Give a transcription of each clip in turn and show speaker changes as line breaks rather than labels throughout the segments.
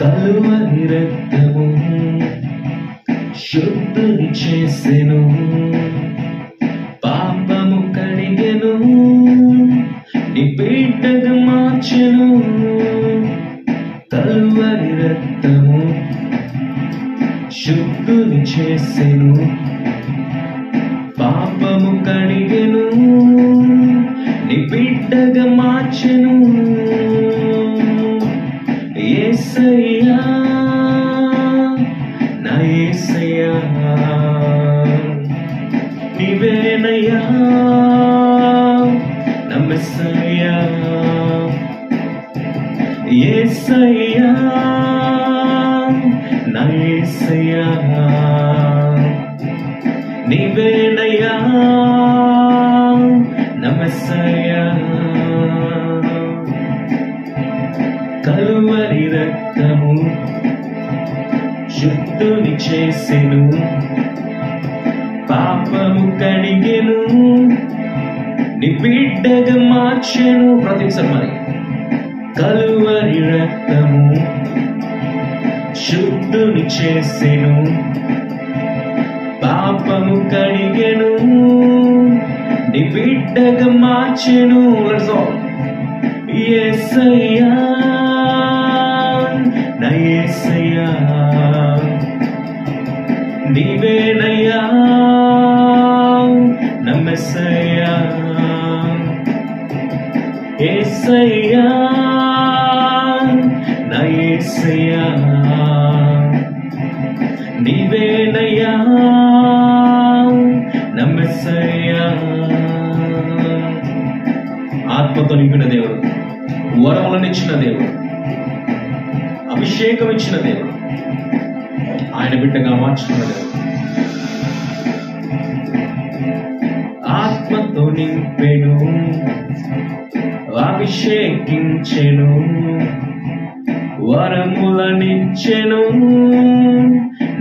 కలువరి రక్తము శుద్ధుని చేసెను, పాపము కడిగెను, నీ బిడ్డగా మార్చెను. కలువరి రక్తము శుద్ధుని చేసెను, పాపము కడిగెను, నీ బిడ్డగా మార్చెను. యేసయ్యా నా యేసయ్యా నీవేనయ్యా నా మెస్సయ్యా. యేసయ్యా నా యేసయ్యా నీవేనయ్యా నా మెస్సయ్యా. కలువరి రక్తము శుద్ధుని చేసెను, పాపము కడిగెను, నీ బిడ్డగా మార్చెను. ప్రతిసారి మరి కలువరి రక్తము శుద్ధుని చేసెను, పాపము కడిగెను, నీ బిడ్డగా మార్చెను. యేసయ్యా నా యేసయ్యా నీవేనయ్యా నా మెస్సయ్యా. యేసయ్యా నా యేసయ్యా నీవేనయ్యా నా మెస్సయ్యా. ఆత్మతో నింపిన దేవుడు, వరములనిచ్చిన దేవుడు, అభిషేకం ఇచ్చిన దేవుడు, ఆయన బిడ్డగా మార్చుకున్న దేవుడు. ఆత్మతో నింపెను, అభిషేకించెను, వరములనిచ్చెను,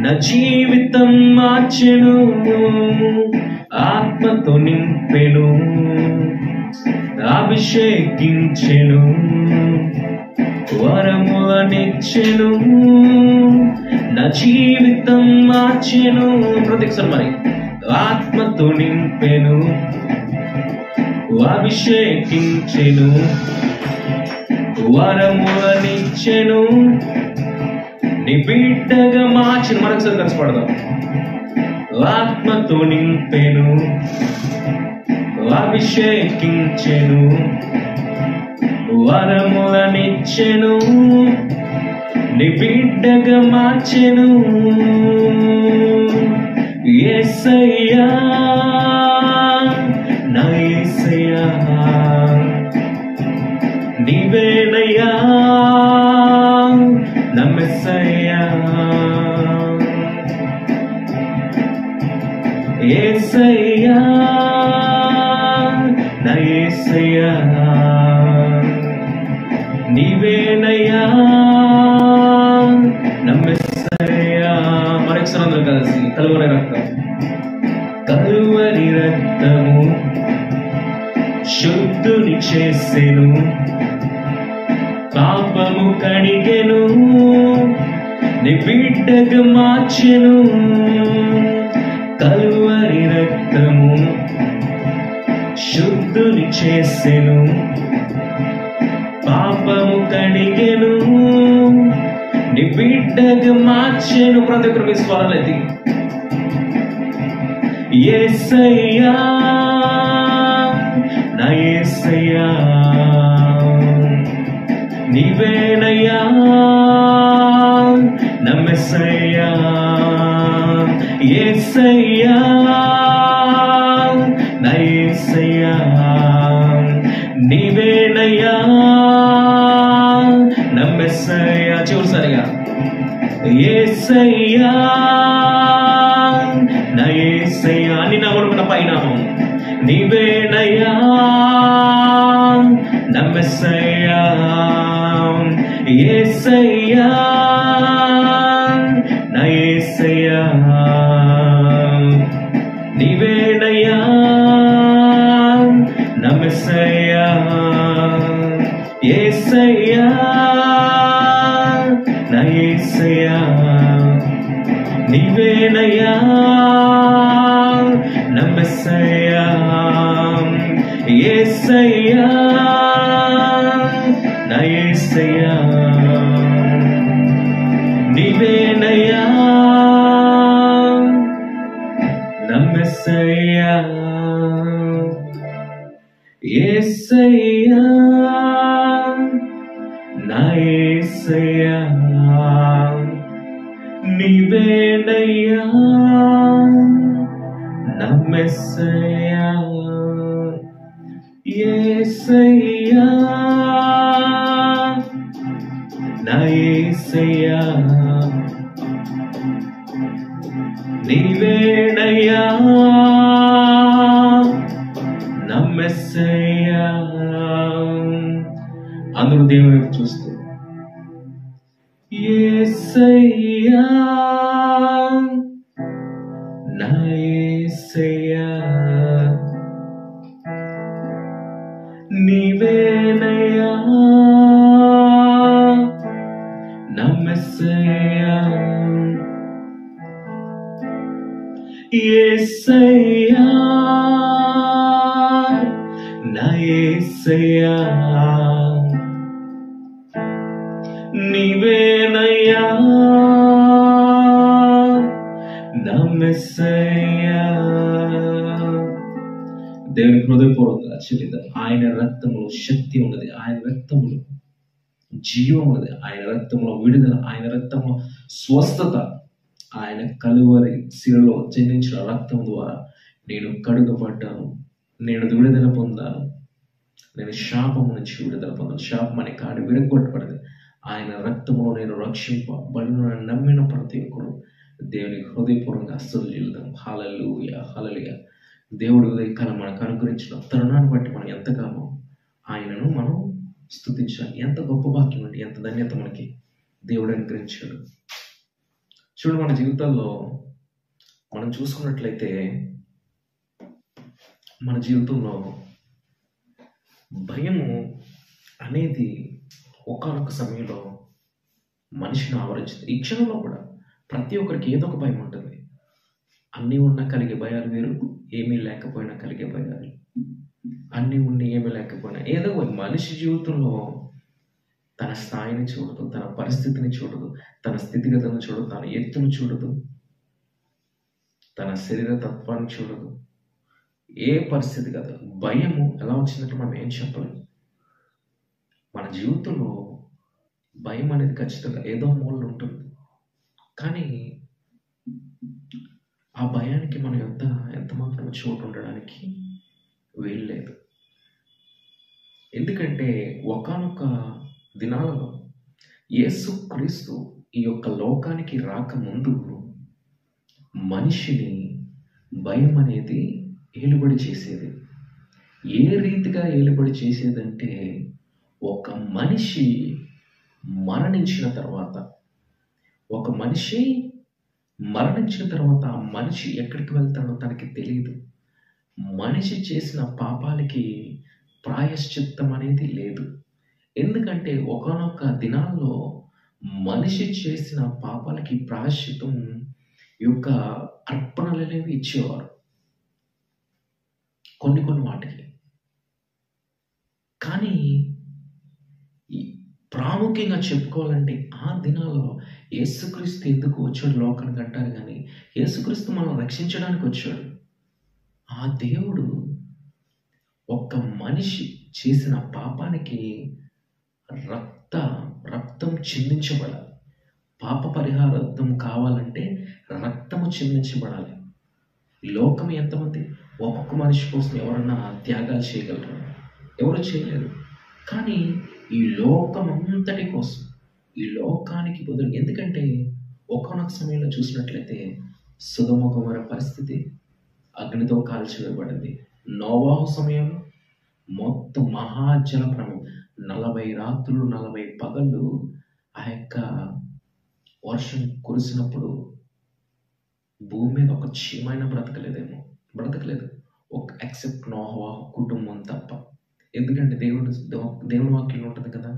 నా జీవితం మార్చెను. ఆత్మతో నింపెను, అభిషేకించెను, వరములనిచ్చెను, నా జీవితం మార్చెను. ప్రతిసారి మరి ఆత్మతో నింపెను, అభిషేకించెను, వరములనిచ్చెను, నీ బిడ్డగా మార్చెను. మరొకసారి కలిసి పడదాం. ఆత్మతో నింపెను, అభిషేకించెను, వరములనిచ్చెను, నీ బిడ్డగా మార్చెను. యేసయ్యా నా యేసయ్యా నీవేనయ్యా నా మెస్సయ్యా. యేసయ్యా నా యేసయ్యా నీవేనయ్యా నా మెస్సయ్యా. మరొకసారి అందరూ కలిసి కలువరి రక్తం, కలువరి రక్తము శుద్ధుని చేసెను, పాపము కడిగెను, నీ బిడ్డగా మార్చెను. కలువరి రక్తము శుద్ధుని చేసెను, పాపము కడిగెను, నీ బిడ్డగా మార్చెను. ప్రతి ఒక్కరు విశ్వాసాలైతే యేసయ్యా నా యేసయ్యా నీవేనయ్యా నా మెస్సయ్యా. యేసయ్యా నా యేసయ్యా నీవేనయ్యా నా మెస్సయ్యా. చివరిసారిగా యేసయ్యా నా యేసయ్యా అని నవ్వుకున్న పైనామం నీవేనయ్యా నా మెస్సయ్యా. యేసయ్యా నా యేసయ్యా నీవేనయ్యా నా మెస్సయ్యా. యేసయ్యా నా నీవేనయ్యా నా మెస్సయ్యా యేసయ్యా నా యేసయ్యా నీవేనయ్యా నా మెస్సయ్యా యేసయ్యా నా యేసయ్యా నీవేనయ్యా నా మెస్సయ్యా యేసయ్యా నా యేసయ్యా నీవేనయ్యా నా మెస్సయ్యా. అందరూ దేవుని వైపు చూస్తూ యేసయ్యా నా యేసయ్యా నీవేనయ్యా నా మెస్సయ్యా యేసయ్యా నా యేసయ్యా నీవేనయ్యా నా మెస్సయ్యా. దేవుని హృదయపూర్వకంగా చెల్లిద్దాం. ఆయన రక్తములో శక్తి ఉన్నది, ఆయన రక్తములో జీవం ఉన్నది, ఆయన రక్తంలో విడుదల, ఆయన రక్తంలో స్వస్థత. ఆయన కలువరి శిలలో చెందించిన రక్తం ద్వారా నేను కడుగబడ్డాను, నేను విడుదల పొందాను, నేను శాపము నుంచి విడుదల పొందాను. శాపం అనే కాడి విరగొట్టబడింది. ఆయన రక్తంలో నేను రక్షింపబడిన నమ్మిన ప్రతి ఒక్కరు దేవుని హృదయపూర్వకంగా అస్సలు జీవితం. హల్లెలూయా హల్లెలూయా. దేవుడు ఉదయకాలం మనకు అనుగ్రహించిన తరుణాన్ని బట్టి మనం ఎంతగానో ఆయనను మనం స్తుతించాలి. ఎంత గొప్ప భాగ్యం అండి, ఎంత ధన్యత మనకి దేవుడు అనుగ్రహించాడు. చూడు, మన జీవితాల్లో మనం చూసుకున్నట్లయితే మన జీవితంలో భయము అనేది ఒకానొక సమయంలో మనిషిని ఆవరించింది. ఈ క్షణంలో కూడా ప్రతి ఒక్కరికి ఏదో ఒక భయం ఉంటుంది. అన్నీ ఉన్నా కలిగే భయాలు వేరు, ఏమీ లేకపోయినా కలిగే భయాలు. అన్నీ ఉండి ఏమీ లేకపోయినా ఏదో మనిషి జీవితంలో తన స్థాయిని చూడదు, తన పరిస్థితిని చూడదు, తన స్థితిగతులను చూడదు, తన ఎత్తును చూడదు, తన శరీర తత్వాన్ని చూడదు. ఏ పరిస్థితి కాదు. భయము ఎలా వచ్చిందంటే మనం ఏం చెప్పలేము. మన జీవితంలో భయం అనేది ఖచ్చితంగా ఏదో మూలలో ఉంటుంది. కానీ ఆ భయానికి మన యొద్ద ఎంత మాత్రం చోటు ఉండడానికి వీల్లేదు. ఎందుకంటే ఒకానొక దినాలలో యేసుక్రీస్తు ఈ యొక్క లోకానికి రాకముందు మనిషిని భయం అనేది ఏలుబడి చేసేది. ఏ రీతిగా ఏలుబడి చేసేదంటే, ఒక మనిషి మరణించిన తర్వాత ఆ మనిషి ఎక్కడికి వెళ్తాడో తనకి తెలియదు. మనిషి చేసిన పాపాలకి ప్రాయశ్చిత్తం అనేది లేదు. ఎందుకంటే ఒకానొక దినాల్లో మనిషి చేసిన పాపాలకి ప్రాయశ్చిత్తం యొక్క అర్పణలు అనేవి ఇచ్చేవారు కొన్ని వాటికి. కానీ ప్రాముఖ్యంగా చెప్పుకోవాలంటే ఆ దినాల్లో యేసుక్రీస్తు ఎందుకు వచ్చాడు లోకానికి అంటారు, కానీ యేసుక్రీస్తు మనం రక్షించడానికి వచ్చాడు. ఆ దేవుడు ఒక్క మనిషి చేసిన పాపానికి రక్తం చిందించబడాలి. పాప పరిహారార్థం కావాలంటే రక్తము చిందించబడాలి. లోకం ఎంతమంది ఒక్కొక్క మనిషి కోసం ఎవరన్నా త్యాగాలు చేయగలరు? ఎవరు చేయలేరు. కానీ ఈ లోకం అంతటి కోసం, ఈ లోకానికి బదులు, ఎందుకంటే ఒక్కొక్క సమయంలో చూసినట్లయితే సొదొమ గొమొర్రా పరిస్థితి అగ్నితో కాల్చివేయబడింది. నోవాహు సమయంలో మొత్తం మహాజల ప్రళయం, 40 రాత్రులు 40 పగళ్ళు ఆ యొక్క వర్షం కురిసినప్పుడు భూమి మీద ఒక చీమైనా బ్రతకలేదు, ఒక ఎక్సెప్ట్ నోవాహు కుటుంబం తప్ప. ఎందుకంటే దేవుని వాక్యంలో ఉంటుంది కదా,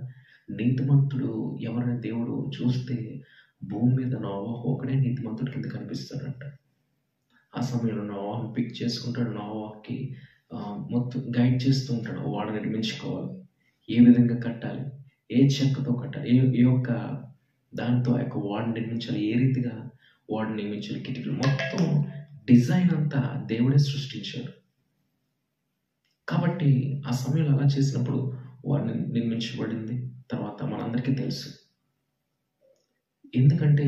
నీతిమంతుడు ఎవరైనా దేవుడు చూస్తే భూమి మీద నోవాహు ఒకడే నీతిమంతుడి కింద కనిపిస్తాడంట. ఆ సమయంలో నోవాహుని పిక్ చేసుకుంటాడు. నోవాహుకి మొత్తం గైడ్ చేస్తూ ఉంటాడు. వాడు నిర్మించుకోవాలి, ఏ విధంగా కట్టాలి, ఏ చెక్కతో కట్టాలి, ఏ యొక్క దాంతో ఆ యొక్క వాడిని నిర్మించాలి, ఏ రీతిగా వాడిని నిర్మించాలి, కిటికీలు మొత్తం డిజైన్ అంతా దేవుడే సృష్టించాడు. కాబట్టి ఆ సమయంలో అలా చేసినప్పుడు వాడిని నిర్మించబడింది. తర్వాత మనందరికీ తెలుసు, ఎందుకంటే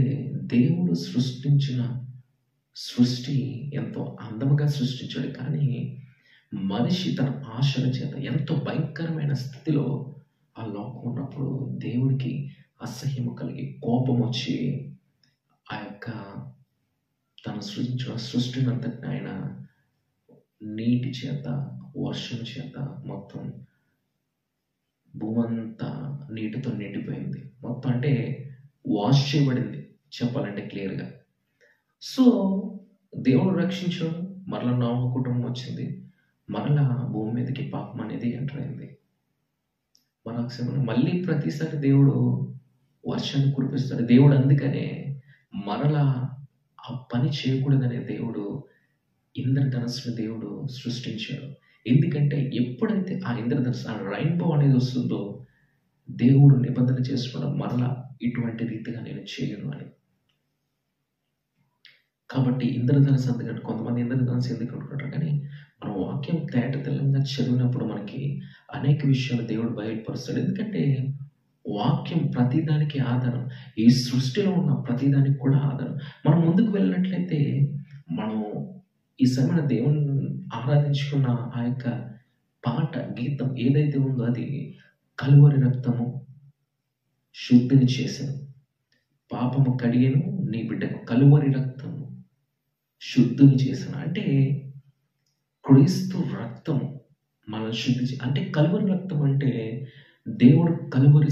దేవుడు సృష్టించిన సృష్టి ఎంతో అందముగా సృష్టించాడు. కానీ మనిషి తన ఆశల చేత ఎంతో భయంకరమైన స్థితిలో ఆ లోకం ఉన్నప్పుడు దేవుడికి అసహ్యము కలిగి కోపం వచ్చి ఆ యొక్క తను సృష్టించిన సృష్టిని అంతటిని ఆయన నీటి చేత, వర్షం చేత మొత్తం భూమంతా నీటితో నిండిపోయింది. మొత్తం అంటే వాష్ చేయబడింది చెప్పాలంటే క్లియర్గా. సో దేవుడు రక్షించాడు. మరలా నోవహు కుటుంబం వచ్చింది. మరలా భూమి మీదకి పాపం అనేది ఎంటర్ అయింది. మళ్ళీ ప్రతిసారి దేవుడు వర్షాన్ని కురిపిస్తాడు. దేవుడు అందుకనే మరలా ఆ పని చేయకూడదనే దేవుడు ఇంద్రధనుస్సుని దేవుడు సృష్టించాడు. ఎందుకంటే ఎప్పుడైతే ఆ ఇంద్రధనుస్సు, ఆ రైన్బో అనేది వస్తుందో దేవుడు నిబంధన చేసుకోవడం, మరలా ఇటువంటి రీతిగా నేను చేయను అని. కాబట్టి ఇంద్రధనుస్సు అందుకంటే కొంతమంది ఇంద్రధనుస్సు ఎందుకు అనుకుంటారు, కానీ మనం వాక్యం తేట తెల్లంగా చదివినప్పుడు మనకి అనేక విషయాలు దేవుడు బయటపరుస్తాడు. ఎందుకంటే వాక్యం ప్రతిదానికి ఆధారం. ఈ సృష్టిలో ఉన్న ప్రతిదానికి కూడా ఆధారం. మనం ముందుకు వెళ్ళినట్లయితే మనం ఈ సమయంలో దేవుని ఆరాధించుకున్న ఆ యొక్క పాట, గీతం ఏదైతే ఉందో అది కలువరి రక్తము శుద్ధిని చేశాను, పాపము కడిగను నీ బిడ్డకు, కలువరి రక్తము శుద్ధిని చేశాను. అంటే క్రీస్తు రక్తం మనల్ని శుద్ధి అంటే కలువరి రక్తం అంటే దేవుడు కలువరి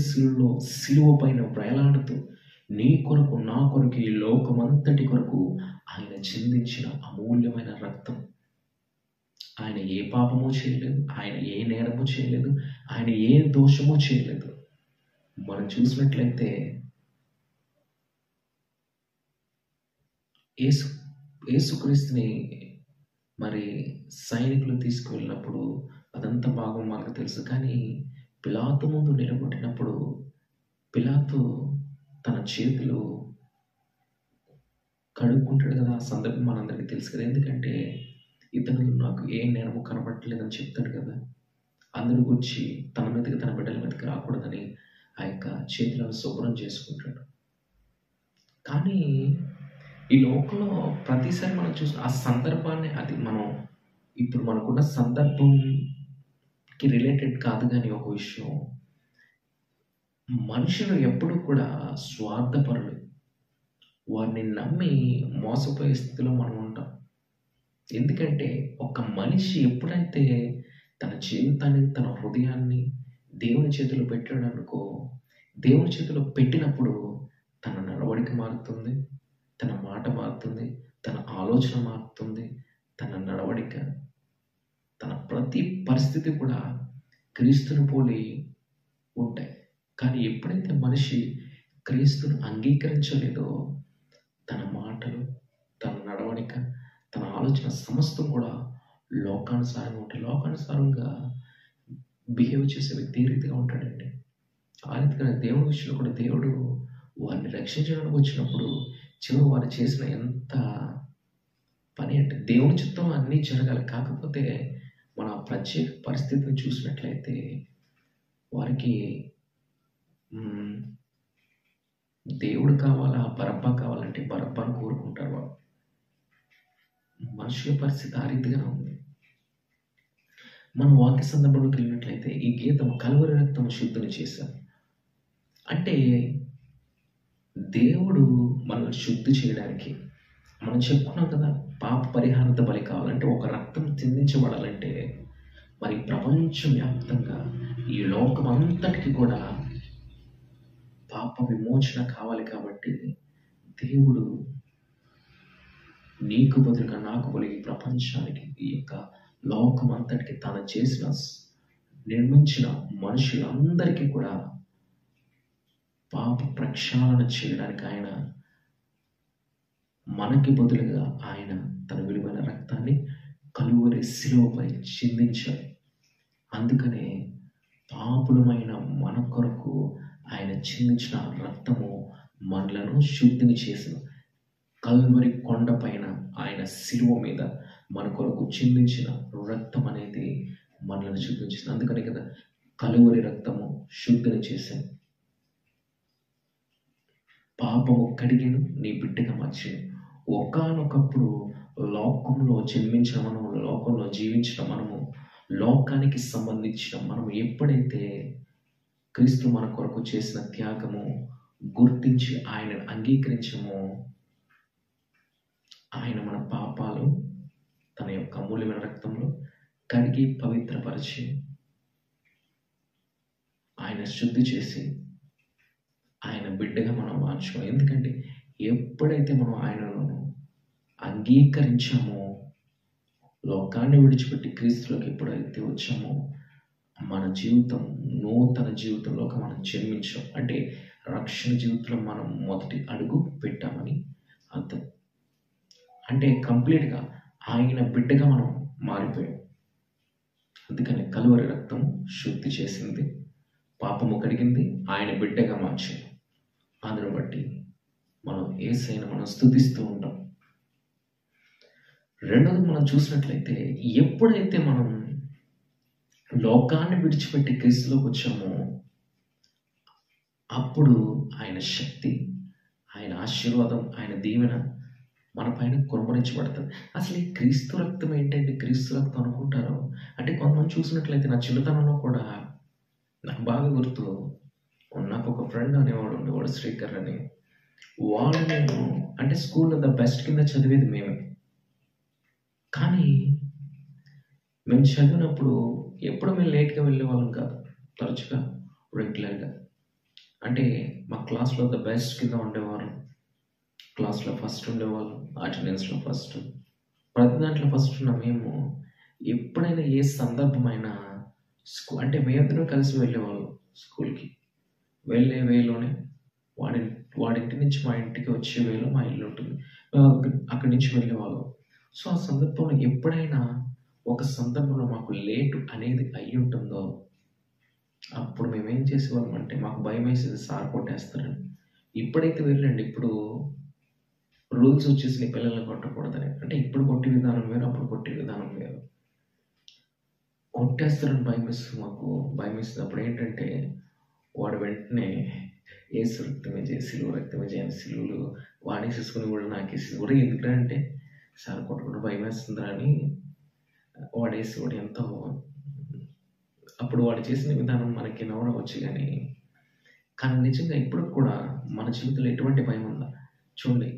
సిలువ పైన వేలాడుతూ నీ కొరకు నా కొరకు ఈ లోకమంతటి కొరకు ఆయన చిందించిన అమూల్యమైన రక్తం. ఆయన ఏ పాపము చేయలేదు, ఆయన ఏ నేరము చేయలేదు, ఆయన ఏ దోషము చేయలేదు. మనం చూసినట్లయితే యేసుక్రీస్తుని మరి సైనికులు తీసుకువెళ్ళినప్పుడు అదంతా భాగం మనకు తెలుసు. కానీ పిలాతు ముందు నిలబెట్టినప్పుడు పిలాతు తన చేతులు కడుక్కుంటాడు కదా. ఆ సందర్భం మనందరికీ తెలుసు కదా. ఎందుకంటే ఇతరులు నాకు ఏ నేరము కనబడట్లేదని చెప్తాడు కదా. అందరి గురించి తన మీదకి, తన బిడ్డల మీదకి రాకూడదని ఆ యొక్క చేతులను శుభ్రం చేసుకుంటాడు. కానీ ఈ లోకంలో ప్రతిసారి మనం చూసి ఆ సందర్భాన్ని, అది మనం ఇప్పుడు మనకున్న సందర్భంకి రిలేటెడ్ కాదు. కానీ ఒక విషయం, మనుషులు ఎప్పుడు కూడా స్వార్థపరులు. వారిని నమ్మి మోసపోయే స్థితిలో మనం ఉంటాం. ఎందుకంటే ఒక మనిషి ఎప్పుడైతే తన జీవితాన్ని, తన హృదయాన్ని దేవుని చేతిలో పెట్టాడు అనుకో, దేవుని చేతిలో పెట్టినప్పుడు తన నడవడిక మారుతుంది, తన మాట మారుతుంది, తన ఆలోచన మారుతుంది, తన నడవడిక, తన ప్రతి పరిస్థితి కూడా క్రీస్తుని పోలి ఉంటాయి. కానీ ఎప్పుడైతే మనిషి క్రీస్తును అంగీకరించలేదో తన మాటలు, తన నడవడిక, తన ఆలోచన సమస్తం కూడా లోకానుసారంగా ఉంటాయి. లోకానుసారంగా బిహేవ్ చేసే వ్యక్తి ఏ రీతిగా ఉంటాడండి. ఆ రీతిగా దేవుని విషయంలో కూడా దేవుడు వారిని రక్షించడానికి వచ్చినప్పుడు చివరి వారు చేసిన ఎంత పని అంటే, దేవుని చిత్తం అన్నీ జరగాలి. కాకపోతే మన ప్రత్యేక పరిస్థితిని చూసినట్లయితే వారికి దేవుడు కావాలా, బరబ్బా కావాలంటే బరబ్బాను కోరుకుంటారు వాళ్ళు. మనుషుల పరిస్థితి ఆ రీతిగానే ఉంది. మనం వాక్య సందర్భంలోకి వెళ్ళినట్లయితే ఈ గీతం కలువరి రక్తం శుద్ధిని చేశాం అంటే దేవుడు మనల్ని శుద్ధి చేయడానికి, మనం చెప్పుకున్నాం కదా, పాప పరిహారత బలి కావాలంటే, ఒక రక్తం చిందించబడాలంటే మరి ప్రపంచవ్యాప్తంగా ఈ లోకం అంతటికి కూడా పాప విమోచన కావాలి. కాబట్టి దేవుడు నీకు బదులుగా నాకు బదులుగా ప్రపంచానికి, ఈ యొక్క లోకం అంతటికి తను చేసిన నిర్మించిన మనుషులందరికీ కూడా పాప ప్రక్షాళన చేయడానికి ఆయన మనకి బదులుగా ఆయన తన విలువైన రక్తాన్ని కలువరి శిలువపై చిందించాడు. అందుకనే పాపులమైన మన కొరకు ఆయన చిందించిన రక్తము మనలను శుద్ధిని చేసిన కల్వరి కొండ పైన ఆయన శిలువ మీద మన కొరకు చిందించిన రక్తం అనేది మనలను శుద్ధించింది. అందుకనే కదా కలువరి రక్తము శుద్ధిని చేశాను, పాపము కడిగిను, నీ బిడ్డగా మార్చాను. ఒకానొకప్పుడు లోకంలో జన్మించిన మనము, లోకంలో జీవించిన మనము, లోకానికి సంబంధించిన మనము ఎప్పుడైతే క్రీస్తు మన కొరకు చేసిన త్యాగము గుర్తించి ఆయనను అంగీకరించమో, ఆయన మన పాపాలు తన యొక్క అమూల్యమైన రక్తంలో కడిగి పవిత్రపరిచి ఆయన శుద్ధి చేసి ఆయన బిడ్డగా మనం మార్చుకోవాలి. ఎందుకంటే ఎప్పుడైతే మనం ఆయనను అంగీకరించామో, లోకాన్ని విడిచిపెట్టి క్రీస్తులోకి ఎప్పుడైతే వచ్చామో, మన జీవితం నూతన జీవితంలోకి మనం జన్మించాం. అంటే రక్షణ జీవితంలో మనం మొదటి అడుగు పెట్టామని అర్థం. అంటే కంప్లీట్గా ఆయన బిడ్డగా మనం మారిపోయాం. అందుకని కలువరి రక్తం శుద్ధి చేసింది, పాపము కడిగింది, ఆయన బిడ్డగా మార్చింది. అందును బట్టి మనం యేసయ్యను మనం స్తుతిస్తూ ఉంటాం. రెండోది మనం చూసినట్లయితే, ఎప్పుడైతే మనం లోకాన్ని విడిచిపెట్టి క్రీస్తులోకి వచ్చామో, అప్పుడు ఆయన శక్తి, ఆయన ఆశీర్వాదం, ఆయన దీవెన మన పైన కుమ్మరించబడుతుంది. అసలు ఈ క్రీస్తు రక్తం ఏంటంటే, క్రీస్తు రక్తం అనుకుంటారు. అంటే కొంతమంది చూసినట్లయితే నా చిన్నతనంలో కూడా నాకు బాగా గుర్తు, నాకు ఒక ఫ్రెండ్ అనేవాడు ఉండేవాడు, శ్రీకర్ అని. వాడు నేను అంటే స్కూల్లో ద బెస్ట్ కింద చదివేది మేమే. కానీ మేము చదివినప్పుడు ఎప్పుడు మేము లేట్గా వెళ్ళేవాళ్ళం కాదు, తరచుగా రెగ్యులర్గా. అంటే మా క్లాస్లో ద బెస్ట్ కింద ఉండేవారు, క్లాస్లో ఫస్ట్ ఉండేవాళ్ళం, అటెండెన్స్లో ఫస్ట్, ప్రతి దాంట్లో ఫస్ట్ ఉన్న మేము ఎప్పుడైనా ఏ సందర్భమైనా అంటే మేమిద్దరం కలిసి వెళ్ళేవాళ్ళం స్కూల్కి. వెళ్ళే వేలోనే వాడింటి నుంచి మా ఇంటికి వచ్చే వేలో మా ఇల్లు ఉంటుంది, అక్కడి నుంచి వెళ్ళేవాళ్ళం. సో ఆ సందర్భంలో ఎప్పుడైనా ఒక సందర్భంలో మాకు లేటు అనేది అయ్యి ఉంటుందో, అప్పుడు మేమేం చేసేవాళ్ళం అంటే, మాకు భయం వేసేది సార్ కొట్టేస్తారని. ఇప్పుడైతే వెళ్ళండి, ఇప్పుడు రూల్స్ వచ్చేసి పిల్లల్ని కొట్టకూడదని. అంటే ఇప్పుడు కొట్టే విధానం వేరు, అప్పుడు కొట్టే విధానం వేరు. కొట్టేస్తారని భయం వేస్తుంది, మాకు భయం వేస్తుంది. అప్పుడు ఏంటంటే వాడు వెంటనే ఏసు రక్తమే చేయి, సిలువ రక్తమే చేయని సిలువలు వాడేసేసుకుని కూడా నాకేసి కూడా ఎందుకంటే అంటే సార్ కొట్టకుండా భయం వేస్తుందా అని వాడేసి వాడు ఎంతో. అప్పుడు వాడు చేసిన విధానం మనకి నవ్వవచ్చు, కానీ నిజంగా ఇప్పుడు కూడా మన జీవితంలో ఎటువంటి భయం ఉందా చూడండి.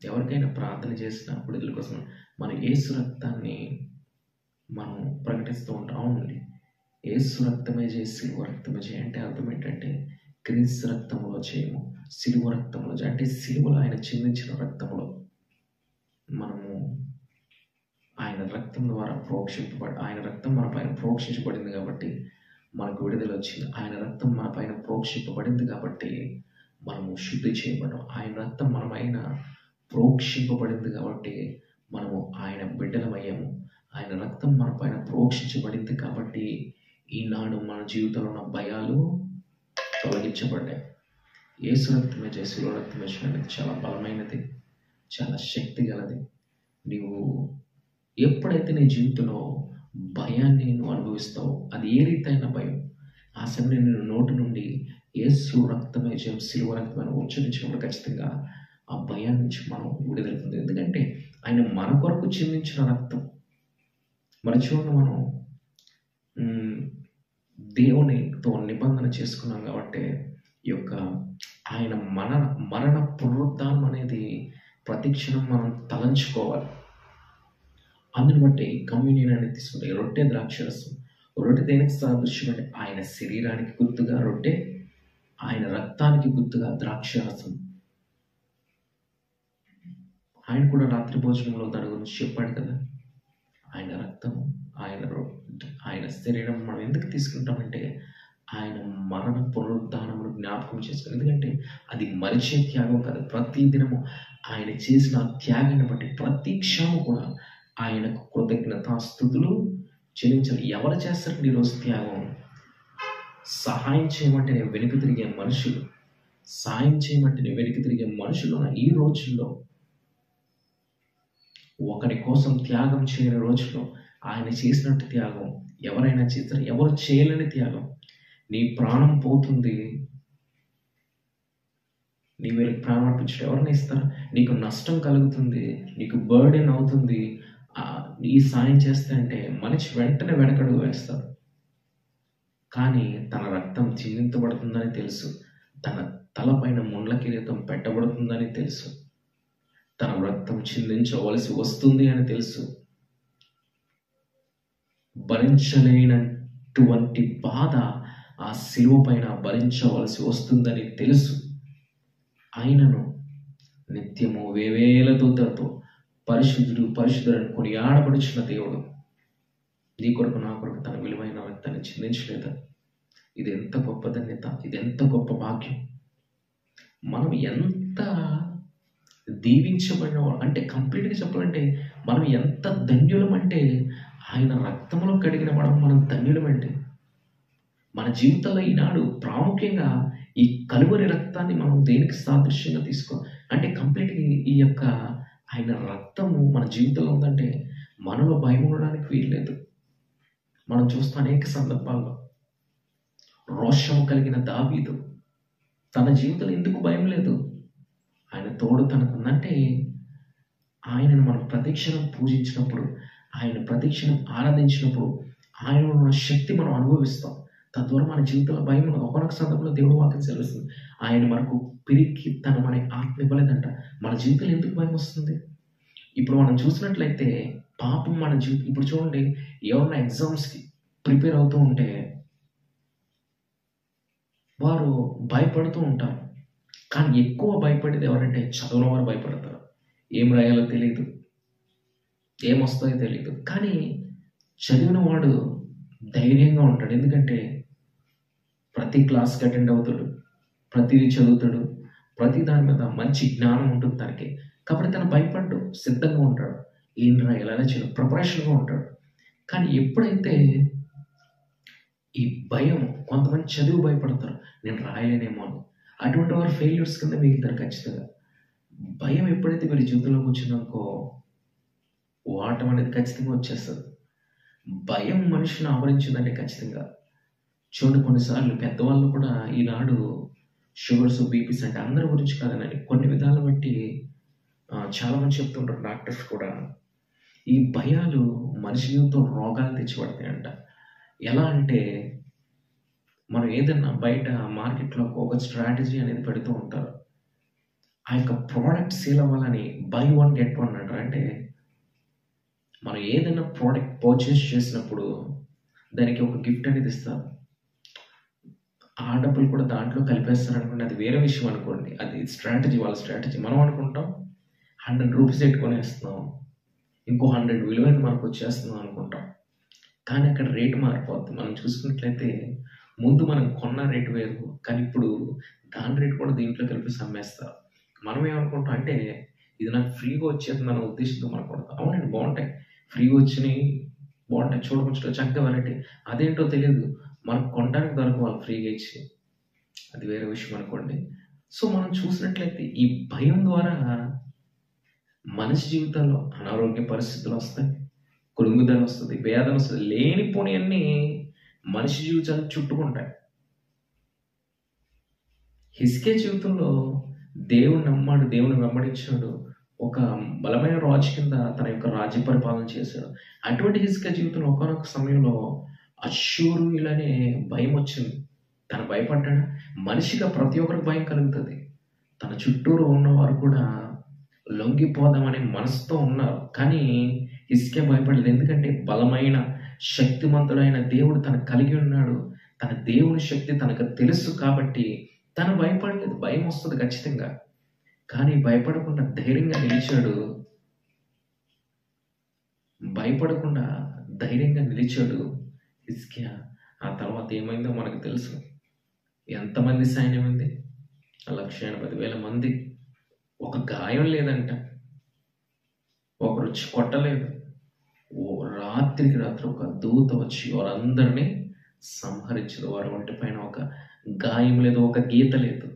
ఎవరికైనా ప్రార్థన చేసినప్పుడు ఇతరుల కోసం మన యేసు రక్తాన్ని మనం ప్రకటిస్తూ ఉంటాం. అవునండి, యేసు రక్తమే చేయి, సిలువ రక్తమే చేయి అంటే అర్థం ఏంటంటే, క్రీస్తు రక్తంలో చేయము, సిలువ రక్తంలో అంటే సిలువలో ఆయన చిందించిన రక్తంలో మనము ఆయన రక్తం ద్వారా ఆయన రక్తం మన పైన ప్రోక్షించబడింది కాబట్టి మనకు విడుదల వచ్చింది. ఆయన రక్తం మన పైన ప్రోక్షింపబడింది కాబట్టి మనము శుద్ధి చేయబడ్డాం. ఆయన రక్తం మన పైన ప్రోక్షింపబడింది కాబట్టి మనము ఆయన బిడ్డలమయ్యాము. ఆయన రక్తం మన పైన ప్రోక్షించబడింది కాబట్టి ఈనాడు మన జీవితంలో ఉన్న భయాలు తొలగించబడ్డాయి. యేసు రక్తమే చేసి శిలువ రక్తమే చేయడానికి చాలా బలమైనది, చాలా శక్తి గలది. నీవు ఎప్పుడైతే నీ జీవితంలో భయాన్ని నువ్వు అనుభవిస్తావో, అది ఏ రీతైన భయం, ఆ సమయంలో నేను నోటి నుండి యేసు రక్తమే జయం, సిలువ రక్తమైన ఉచ్చరించినప్పుడు ఖచ్చితంగా ఆ భయాన్ని నుంచి మనం విడుదల. ఎందుకంటే ఆయన మన కొరకు చిందించిన రక్తం. మరి చూడండి, మనం దేవునితో నిబంధన చేసుకున్నాం కాబట్టి ఈ యొక్క ఆయన మరణ పునరుద్ధానం అనేది ప్రతిక్షణం మనం తలంచుకోవాలి. అందుని బట్టి కమ్యూనియన్ అనేది తీసుకుంటే రొట్టె ద్రాక్షరసం. రొట్టె దేనికి సాదృశ్యం అంటే ఆయన శరీరానికి గుర్తుగా రొట్టె, ఆయన రక్తానికి గుర్తుగా ద్రాక్షరసం. ఆయన కూడా రాత్రి భోజనంలో దాని గురించి చెప్పాడు కదా, ఆయన రక్తం, ఆయన శరీరం మనం ఎందుకు తీసుకుంటామంటే ఆయన మరణ పునరుద్ధానమును జ్ఞాపకం చేసుకుని, ఎందుకంటే అది మరిచే త్యాగం కాదు. ప్రతి దినము ఆయన చేసిన ఆ త్యాగాన్ని బట్టి ప్రతి క్షణము కూడా ఆయనకు కృతజ్ఞతాస్తుతులు చెల్లించాలి. ఎవరు చేస్తారండి ఈరోజు త్యాగం? సహాయం చేయమంటే వెనుక తిరిగే మనుషులు, సాయం చేయమంటే వెనుక తిరిగే మనుషులు ఈ రోజుల్లో, ఒకరి కోసం త్యాగం చేయని రోజుల్లో ఆయన చేసినట్టు త్యాగం ఎవరైనా చేస్తారు? ఎవరు చేయలేని త్యాగం. నీ ప్రాణం పోతుంది, నీ వీళ్ళకి ప్రాణం అర్పించడం ఎవరిని ఇస్తారా? నీకు నష్టం కలుగుతుంది, నీకు బర్డెన్ అవుతుంది, ఈ సాయం చేస్తే అంటే మనిషి వెంటనే వెనకడుగు వేస్తాడు. కానీ తన రక్తం చిందించబడుతుందని తెలుసు, తన తలపైన ముండ్ల కిరీటం పెట్టబడుతుందని తెలుసు, తన రక్తం చిందించవలసి వస్తుంది అని తెలుసు, భరించలేనటువంటి బాధ ఆ శిలువ పైన భరించవలసి వస్తుందని తెలుసు. ఆయనను నిత్యము వేవేల దూతలతో పరిశుద్ధుడు పరిశుద్ధులను కొనియాడబడుచున్న దేవుడు నీ కొరకు నా కొరకు తన విలువైన రక్తాన్ని చిందించలేదా? ఇది ఎంత గొప్ప ధన్యత, ఇది ఎంత గొప్ప భాగ్యం. మనం ఎంత దీవించబడిన అంటే, కంప్లీట్గా చెప్పాలంటే మనం ఎంత ధన్యులమంటే, ఆయన రక్తంలో కడిగిన మనం ధన్యులమంటే. మన జీవితంలో ఈనాడు ప్రాముఖ్యంగా ఈ కలువరి రక్తాన్ని మనం దేనికి సాదృశ్యంగా తీసుకో అంటే, కంప్లీట్గా ఈ యొక్క ఆయన రక్తము మన జీవితంలో ఉందంటే మనలో భయం ఉండడానికి వీల్లేదు. మనం చూస్తాం అనేక సందర్భాల్లో రోషం కలిగిన దావీదు తన జీవితంలో ఎందుకు భయం లేదు? ఆయన తోడు తనకుందంటే, ఆయనను మనం ప్రతిక్షణం పూజించినప్పుడు, ఆయన ప్రతిక్షణం ఆరాధించినప్పుడు ఆయన ఉన్న శక్తి మనం అనుభవిస్తాం. తద్వారా మన జీవితంలో భయం ఉండదు. ఒకనొక సందర్భంలో దేవుడు వాక్యం సెలవిస్తుంది, ఆయన మనకు పిరికి తనమనే ఆత్మ ఇవ్వలేదంట. మన జీవితంలో ఎందుకు భయం వస్తుంది? ఇప్పుడు మనం చూసినట్లయితే పాపం మన జీవితం, ఇప్పుడు చూడండి, ఎవరన్నా ఎగ్జామ్స్కి ప్రిపేర్ అవుతూ ఉంటే వారు భయపడుతూ ఉంటారు. కానీ ఎక్కువ భయపడేది ఎవరంటే చదువుల వారు భయపడతారు. ఏం రాయాలో తెలియదు, ఏమొస్తాయో తెలియదు. కానీ చదివిన వాడు ధైర్యంగా ఉంటాడు. ఎందుకంటే ప్రతి క్లాస్కి అటెండ్ అవుతాడు, ప్రతిదీ చదువుతాడు, ప్రతి దాని మీద మంచి జ్ఞానం ఉంటుంది తనకి. కాబట్టి తను భయపడ్డు, సిద్ధంగా ఉంటాడు. ఏం రాయాలని చిన్న ప్రిపరేషన్గా ఉంటాడు. కానీ ఎప్పుడైతే ఈ భయం, కొంతమంది చదువు భయపడతారు, నేను రాయలేనేమో అని, అటువంటి వారు ఫెయిల్యూర్స్ కింద మిగులుతారు ఖచ్చితంగా. భయం ఎప్పుడైతే వీరి జీవితంలోకి వచ్చిందనుకో, ఓటం అనేది ఖచ్చితంగా వచ్చేస్తుంది. భయం మనిషిని ఆవరించిందంటే ఖచ్చితంగా. చూడండి, కొన్నిసార్లు పెద్దవాళ్ళు కూడా ఈనాడు షుగర్స్, బీపీస్ అంటే అందరి గురించి కాదనని కొన్ని విధాలను బట్టి చాలా మంది చెప్తుంటారు, డాక్టర్స్ కూడా. ఈ భయాలు మనిషి జీవితంలో రోగాలు తెచ్చిపడతాయంట. ఎలా అంటే, మనం ఏదన్నా బయట మార్కెట్లో ఒక స్ట్రాటజీ అనేది పెడుతూ ఉంటారు. ఆ యొక్క ప్రోడక్ట్ సేల్ అవ్వాలని బై వన్ గెట్ వన్ అంటారు. అంటే మనం ఏదైనా ప్రోడక్ట్ పర్చేస్ చేసినప్పుడు దానికి ఒక గిఫ్ట్ అనేది ఇస్తారు. ఆ డబ్బులు కూడా దాంట్లో కలిపేస్తారు అనుకోండి, అది వేరే విషయం అనుకోండి. అది స్ట్రాటజీ, వాళ్ళ స్ట్రాటజీ. మనం అనుకుంటాం 100 రూపీస్ పెట్టుకొనేస్తున్నాం, ఇంకో 100 విలువైన మనకు వచ్చేస్తున్నాం అనుకుంటాం. కానీ అక్కడ రేటు మారిపోతుంది. మనం చూసుకున్నట్లయితే ముందు మనం కొన్న రేటు వేరు, కానీ ఇప్పుడు దాని రేటు కూడా దీంట్లో కలిపి అమ్మేస్తారు. మనం ఏమనుకుంటాం అంటే, ఇది నాకు ఫ్రీగా వచ్చేస్తుంది అన్న ఉద్దేశంతో మనం కొడతాం. అవునండి, బాగుంటాయి, ఫ్రీగా వచ్చినాయి, బాగుంటాయి, చూడవచ్చు, చక్కగా వెరైటీ. అదేంటో తెలియదు, మనకు కొనడానికి దొరకవాలి ఫ్రీగా ఇచ్చి, అది వేరే విషయం అనుకోండి. సో మనం చూసినట్లయితే ఈ భయం ద్వారా మనిషి జీవితంలో అనారోగ్య పరిస్థితులు వస్తాయి, కృంగుదల వస్తుంది, వేదన వస్తుంది, లేనిపోని అన్నీ మనిషి జీవితాన్ని చుట్టుకుంటాయి. హిజ్కియా జీవితంలో దేవుని నమ్మాడు, దేవుని వెంబడించాడు, ఒక బలమైన రాజు కింద తన యొక్క రాజ్య పరిపాలన చేశాడు. అటువంటి హిజ్కియా జీవితంలో ఒకనొక సమయంలో అష్షూరులనే భయం వచ్చింది. తను భయపడ్డాడు. మనిషిగా ప్రతి ఒక్కరికి భయం కలుగుతుంది. తన చుట్టూరు ఉన్నవారు కూడా లొంగిపోదామనే మనసుతో ఉన్నారు. కానీ హిజ్కియా భయపడలేదు. ఎందుకంటే బలమైన శక్తిమంతుడైన దేవుడు తను కలిగి ఉన్నాడు. తన దేవుని శక్తి తనకు తెలుసు కాబట్టి తను భయపడలేదు. భయం వస్తుంది ఖచ్చితంగా, కానీ భయపడకుండా ధైర్యంగా నిలిచాడు. భయపడకుండా ధైర్యంగా నిలిచాడు హిజ్కియా. ఆ తర్వాత ఏమైందో మనకు తెలుసు. ఎంతమంది సైన్యం ఉంది? 1,80,000 మంది. ఒక గాయం లేదంట, ఒకరొచ్చి కొట్టలేదు. రాత్రికి రాత్రి ఒక దూత వచ్చి వారందరినీ సంహరించదు. వారి ఒంటి పైన ఒక గాయం లేదు, ఒక గీత లేదు.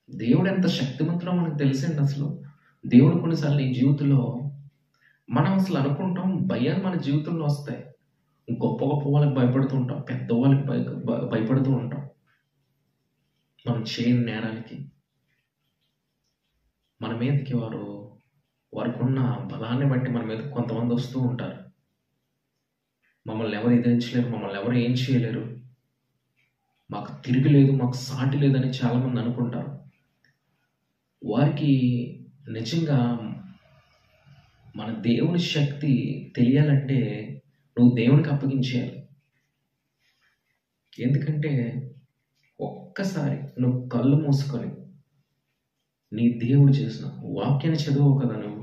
దేవుడు ఎంత శక్తివంతుడో మనకు తెలిసింది. అసలు దేవుడు కొన్నిసార్లు ఈ జీవితంలో మనం అసలు అనుకుంటాం భయాలు మన జీవితంలో వస్తాయి. గొప్ప గొప్ప వాళ్ళకి భయపడుతూ ఉంటాం, పెద్ద వాళ్ళకి భయపడుతూ ఉంటాం, మనం చేయని నేరాలకి. మన మీదకి వారికి ఉన్న బలాన్ని బట్టి మన మీద కొంతమంది వస్తూ ఉంటారు. మమ్మల్ని ఎవరు ఎదిరించలేరు, మమ్మల్ని ఎవరు ఏం చేయలేరు, మాకు తిరిగి లేదు, మాకు సాటి లేదని చాలామంది అనుకుంటారు. వారికి నిజంగా మన దేవుని శక్తి తెలియాలంటే నువ్వు దేవునికి అప్పగించేయాలి. ఎందుకంటే ఒక్కసారి నువ్వు కళ్ళు మూసుకొని నీ దేవుడు చేసిన వాక్యాన్ని చదువు కదా, నువ్వు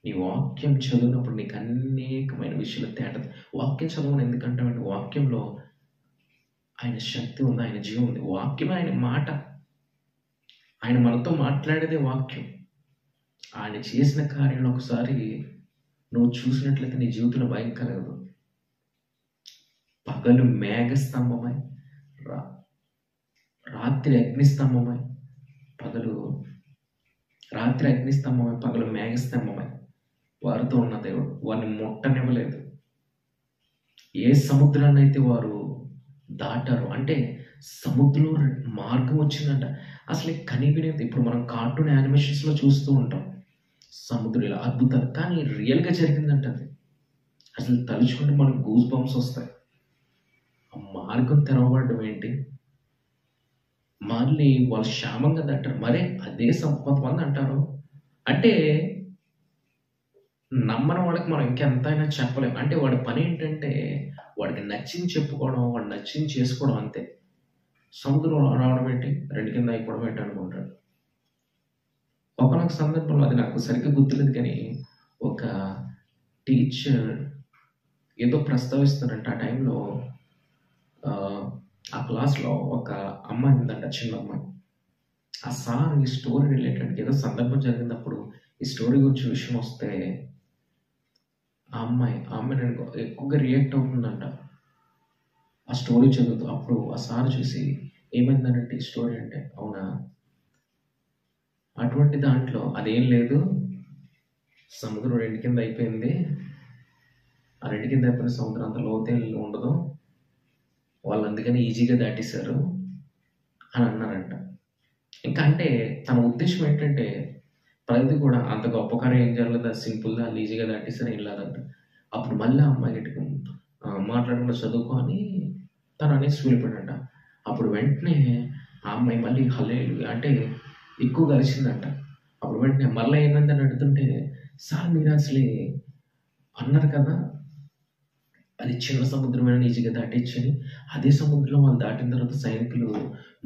నీ వాక్యం చదివినప్పుడు నీకు అనేకమైన విషయాలు తేటది. వాక్యం చదవని ఎందుకంటే వాక్యంలో ఆయన శక్తి ఉంది, ఆయన జీవం ఉంది. వాక్యం ఆయన మాట, ఆయన మనతో మాట్లాడేదే వాక్యం. ఆయన చేసిన కార్యాలను ఒకసారి నువ్వు చూసినట్లయితే నీ జీవితంలో భయం కలగదు. పగలు మేఘస్తంభమై రాత్రి అగ్నిస్తంభమై, రాత్రి అగ్నిస్తంభమై పగలు మేఘస్తంభమై వారితో ఉన్న దేవుడు వారిని ముట్టనివ్వలేదు. ఏ సముద్రాన్ని అయితే వారు దాటారు, అంటే సముద్రంలో మార్గం వచ్చిందంట. అసలు కనివినేది ఇప్పుడు మనం కార్టూన్ యానిమేషన్స్లో చూస్తూ ఉంటాం సముద్రం ఇలా అద్భుతాలు, కానీ రియల్గా జరిగిందంట అది. అసలు తలుచుకుంటే మనకు గూస్ బంప్స్ వస్తాయి. ఆ మార్గం తెరవబడడం ఏంటి, మళ్ళీ వాళ్ళు క్షేమంగా దాటారు. మరే అదే కొంతమంది అంటారు, అంటే నమ్మని వాడికి మనం ఇంకెంతైనా చెప్పలేం. అంటే వాడి పని ఏంటంటే వాడికి నచ్చింది చెప్పుకోవడం, వాడు నచ్చింది చేసుకోవడం, అంతే. సముద్రం రావడం ఏంటి, రెండు కింద అయిపోవడం ఏంటి అనుకుంటాడు. ఒకనొక సందర్భంలో, అది నాకు సరిగ్గా గుర్తులేదు కానీ, ఒక టీచర్ ఏదో ప్రస్తావిస్తానంట. ఆ టైంలో ఆ క్లాస్లో ఒక అమ్మాయి ఉందంట, చిన్న అమ్మాయి. ఆ సార్ ఈ స్టోరీ రిలేటెడ్ ఏదో సందర్భం జరిగినప్పుడు ఈ స్టోరీ గురించి విషయం వస్తే ఆ అమ్మాయి నేను ఎక్కువగా రియాక్ట్ అవుతుందంట ఆ స్టోరీ చదువుతూ. అప్పుడు ఆ సార్ చూసి ఏమైందనంటే, ఈ స్టోరీ అంటే, అవునా, అటువంటి దాంట్లో అదేం లేదు, సముద్రం రెండు కింద అయిపోయింది, ఆ రెండు కింద అయిపోయిన సముద్రం అంత లోతేం ఉండదు, వాళ్ళు అందుకని ఈజీగా దాటేశారు అని అన్నారంట. ఇంకా అంటే తన ఉద్దేశం ఏంటంటే ప్రతిదీ కూడా అంత గొప్ప కార్యం ఏం జరగలేదు, అది సింపుల్గా వాళ్ళు ఈజీగా దాటేశారు, ఏం లేదంట. అప్పుడు మళ్ళీ ఆ అమ్మాయి గట్టిగా మాట్లాడకుండా చదువుకో అని తను అనేసి వెళ్ళిపోయాడంట. అప్పుడు వెంటనే ఆ అమ్మాయి మళ్ళీ అంటే ఎక్కువ కలిసిందంట. అప్పుడు వెంటనే మళ్ళీ ఏంటంటే అడుగుతుంటే, సార్ మీరు అసలు అన్నారు కదా అది చిన్న సముద్రమైన ఈజీగా దాటించని, అదే సముద్రంలో వాళ్ళు దాటిన తర్వాత సైనికులు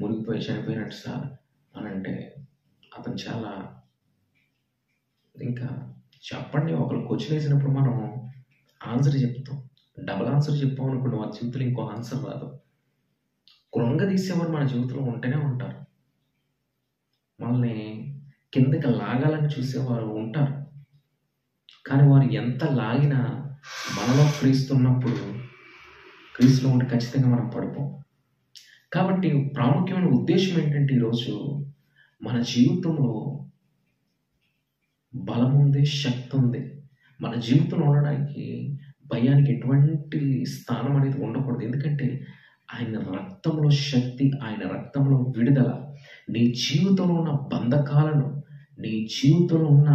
మునిగిపోయి చనిపోయినట్టు సార్ అని అంటే, అతను చాలా ఇంకా చెప్పండి, ఒకరు క్వశ్చన్ వేసినప్పుడు మనం ఆన్సర్ చెప్తాం, డబుల్ ఆన్సర్ చెప్పాం అనుకోండి, వాళ్ళ జీవితంలో ఇంకో ఆన్సర్ రాదు. కృంగదీసేవారు మన జీవితంలో ఉంటూనే ఉంటారు, మనల్ని కిందకి లాగాలని చూసేవారు ఉంటారు. కానీ వారు ఎంత లాగినా మనలో క్రీస్తున్నప్పుడు, క్రీస్తులో ఉంటే ఖచ్చితంగా మనం పడిపోం. కాబట్టి ప్రాముఖ్యమైన ఉద్దేశం ఏంటంటే, ఈరోజు మన జీవితంలో బలం ఉంది, శక్తి ఉంది. మన జీవితంలో ఉండడానికి భయానికి ఎటువంటి స్థానం అనేది ఉండకూడదు. ఎందుకంటే ఆయన రక్తంలో శక్తి, ఆయన రక్తంలో విడుదల. నీ జీవితంలో ఉన్న బంధకాలను, నీ జీవితంలో ఉన్న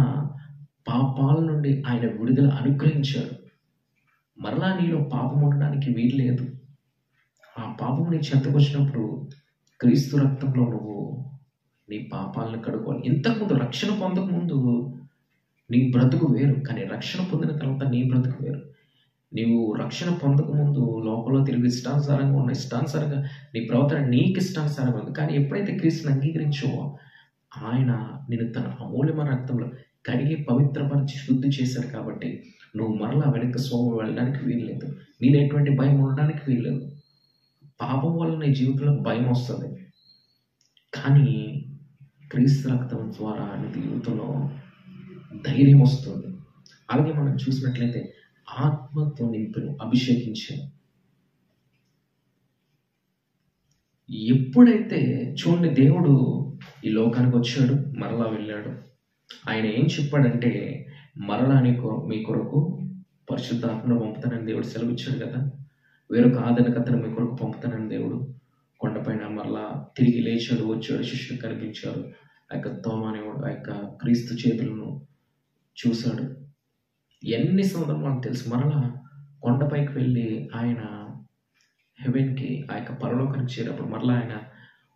పాపాల నుండి ఆయన విడుదల అనుగ్రహించాడు. మరలా నీలో పాపం ఉండడానికి వీలు లేదు. ఆ పాపం నీ చెంతకు వచ్చినప్పుడు క్రీస్తు రక్తంలో నువ్వు నీ పాపాలను కడుక్కోవాలి. ఇంతకుముందు రక్షణ పొందకముందు నీ బ్రతుకు వేరు, కానీ రక్షణ పొందిన తర్వాత నీ బ్రతుకు వేరు. నీవు రక్షణ పొందకముందు లోపల తిరిగి ఇష్టానుసారంగా నీ ప్రవర్తన నీకు ఇష్టానుసారంగా ఉంది. కానీ ఎప్పుడైతే క్రీస్తుని అంగీకరించావో ఆయన నిన్ను తన అమూల్యమైన రక్తంలో కడిగి పవిత్రపరిచి శుద్ధి చేశాడు. కాబట్టి నువ్వు మరలా వెనక్కి స్వామి వెళ్ళడానికి వీల్లేదు. నీలో ఎటువంటి భయం ఉండడానికి వీల్లేదు. పాపం వల్ల నీ జీవితంలో భయం వస్తుంది, కానీ క్రీస్తు రక్తం ద్వారా నీ జీవితంలో ధైర్యం వస్తుంది. అలాగే మనం చూసినట్లయితే ఆత్మతో నింపును, అభిషేకించాను. ఎప్పుడైతే చూడండి, దేవుడు ఈ లోకానికి వచ్చాడు, మరలా వెళ్ళాడు. ఆయన ఏం చెప్పాడంటే, మరలా మీ కొరకు పరిశుద్ధాత్మను పంపుతానని దేవుడు సెలవిచ్చాడు కదా. వేరొక ఆదరణకర్తను మీ కొరకు పంపుతానని దేవుడు కొండపైన మరలా తిరిగి లేచాడు, వచ్చాడు, శిష్యులు కనిపించారు. ఆ యొక్క తోమ అనేవాడు ఆ యొక్క క్రీస్తు చేతులను చూశాడు. ఎన్ని సందర్భాలు తెలుసు. మరలా కొండపైకి వెళ్ళి ఆయన హెవెన్కి, ఆ యొక్క పరలోకానికి చేరేటప్పుడు మరలా ఆయన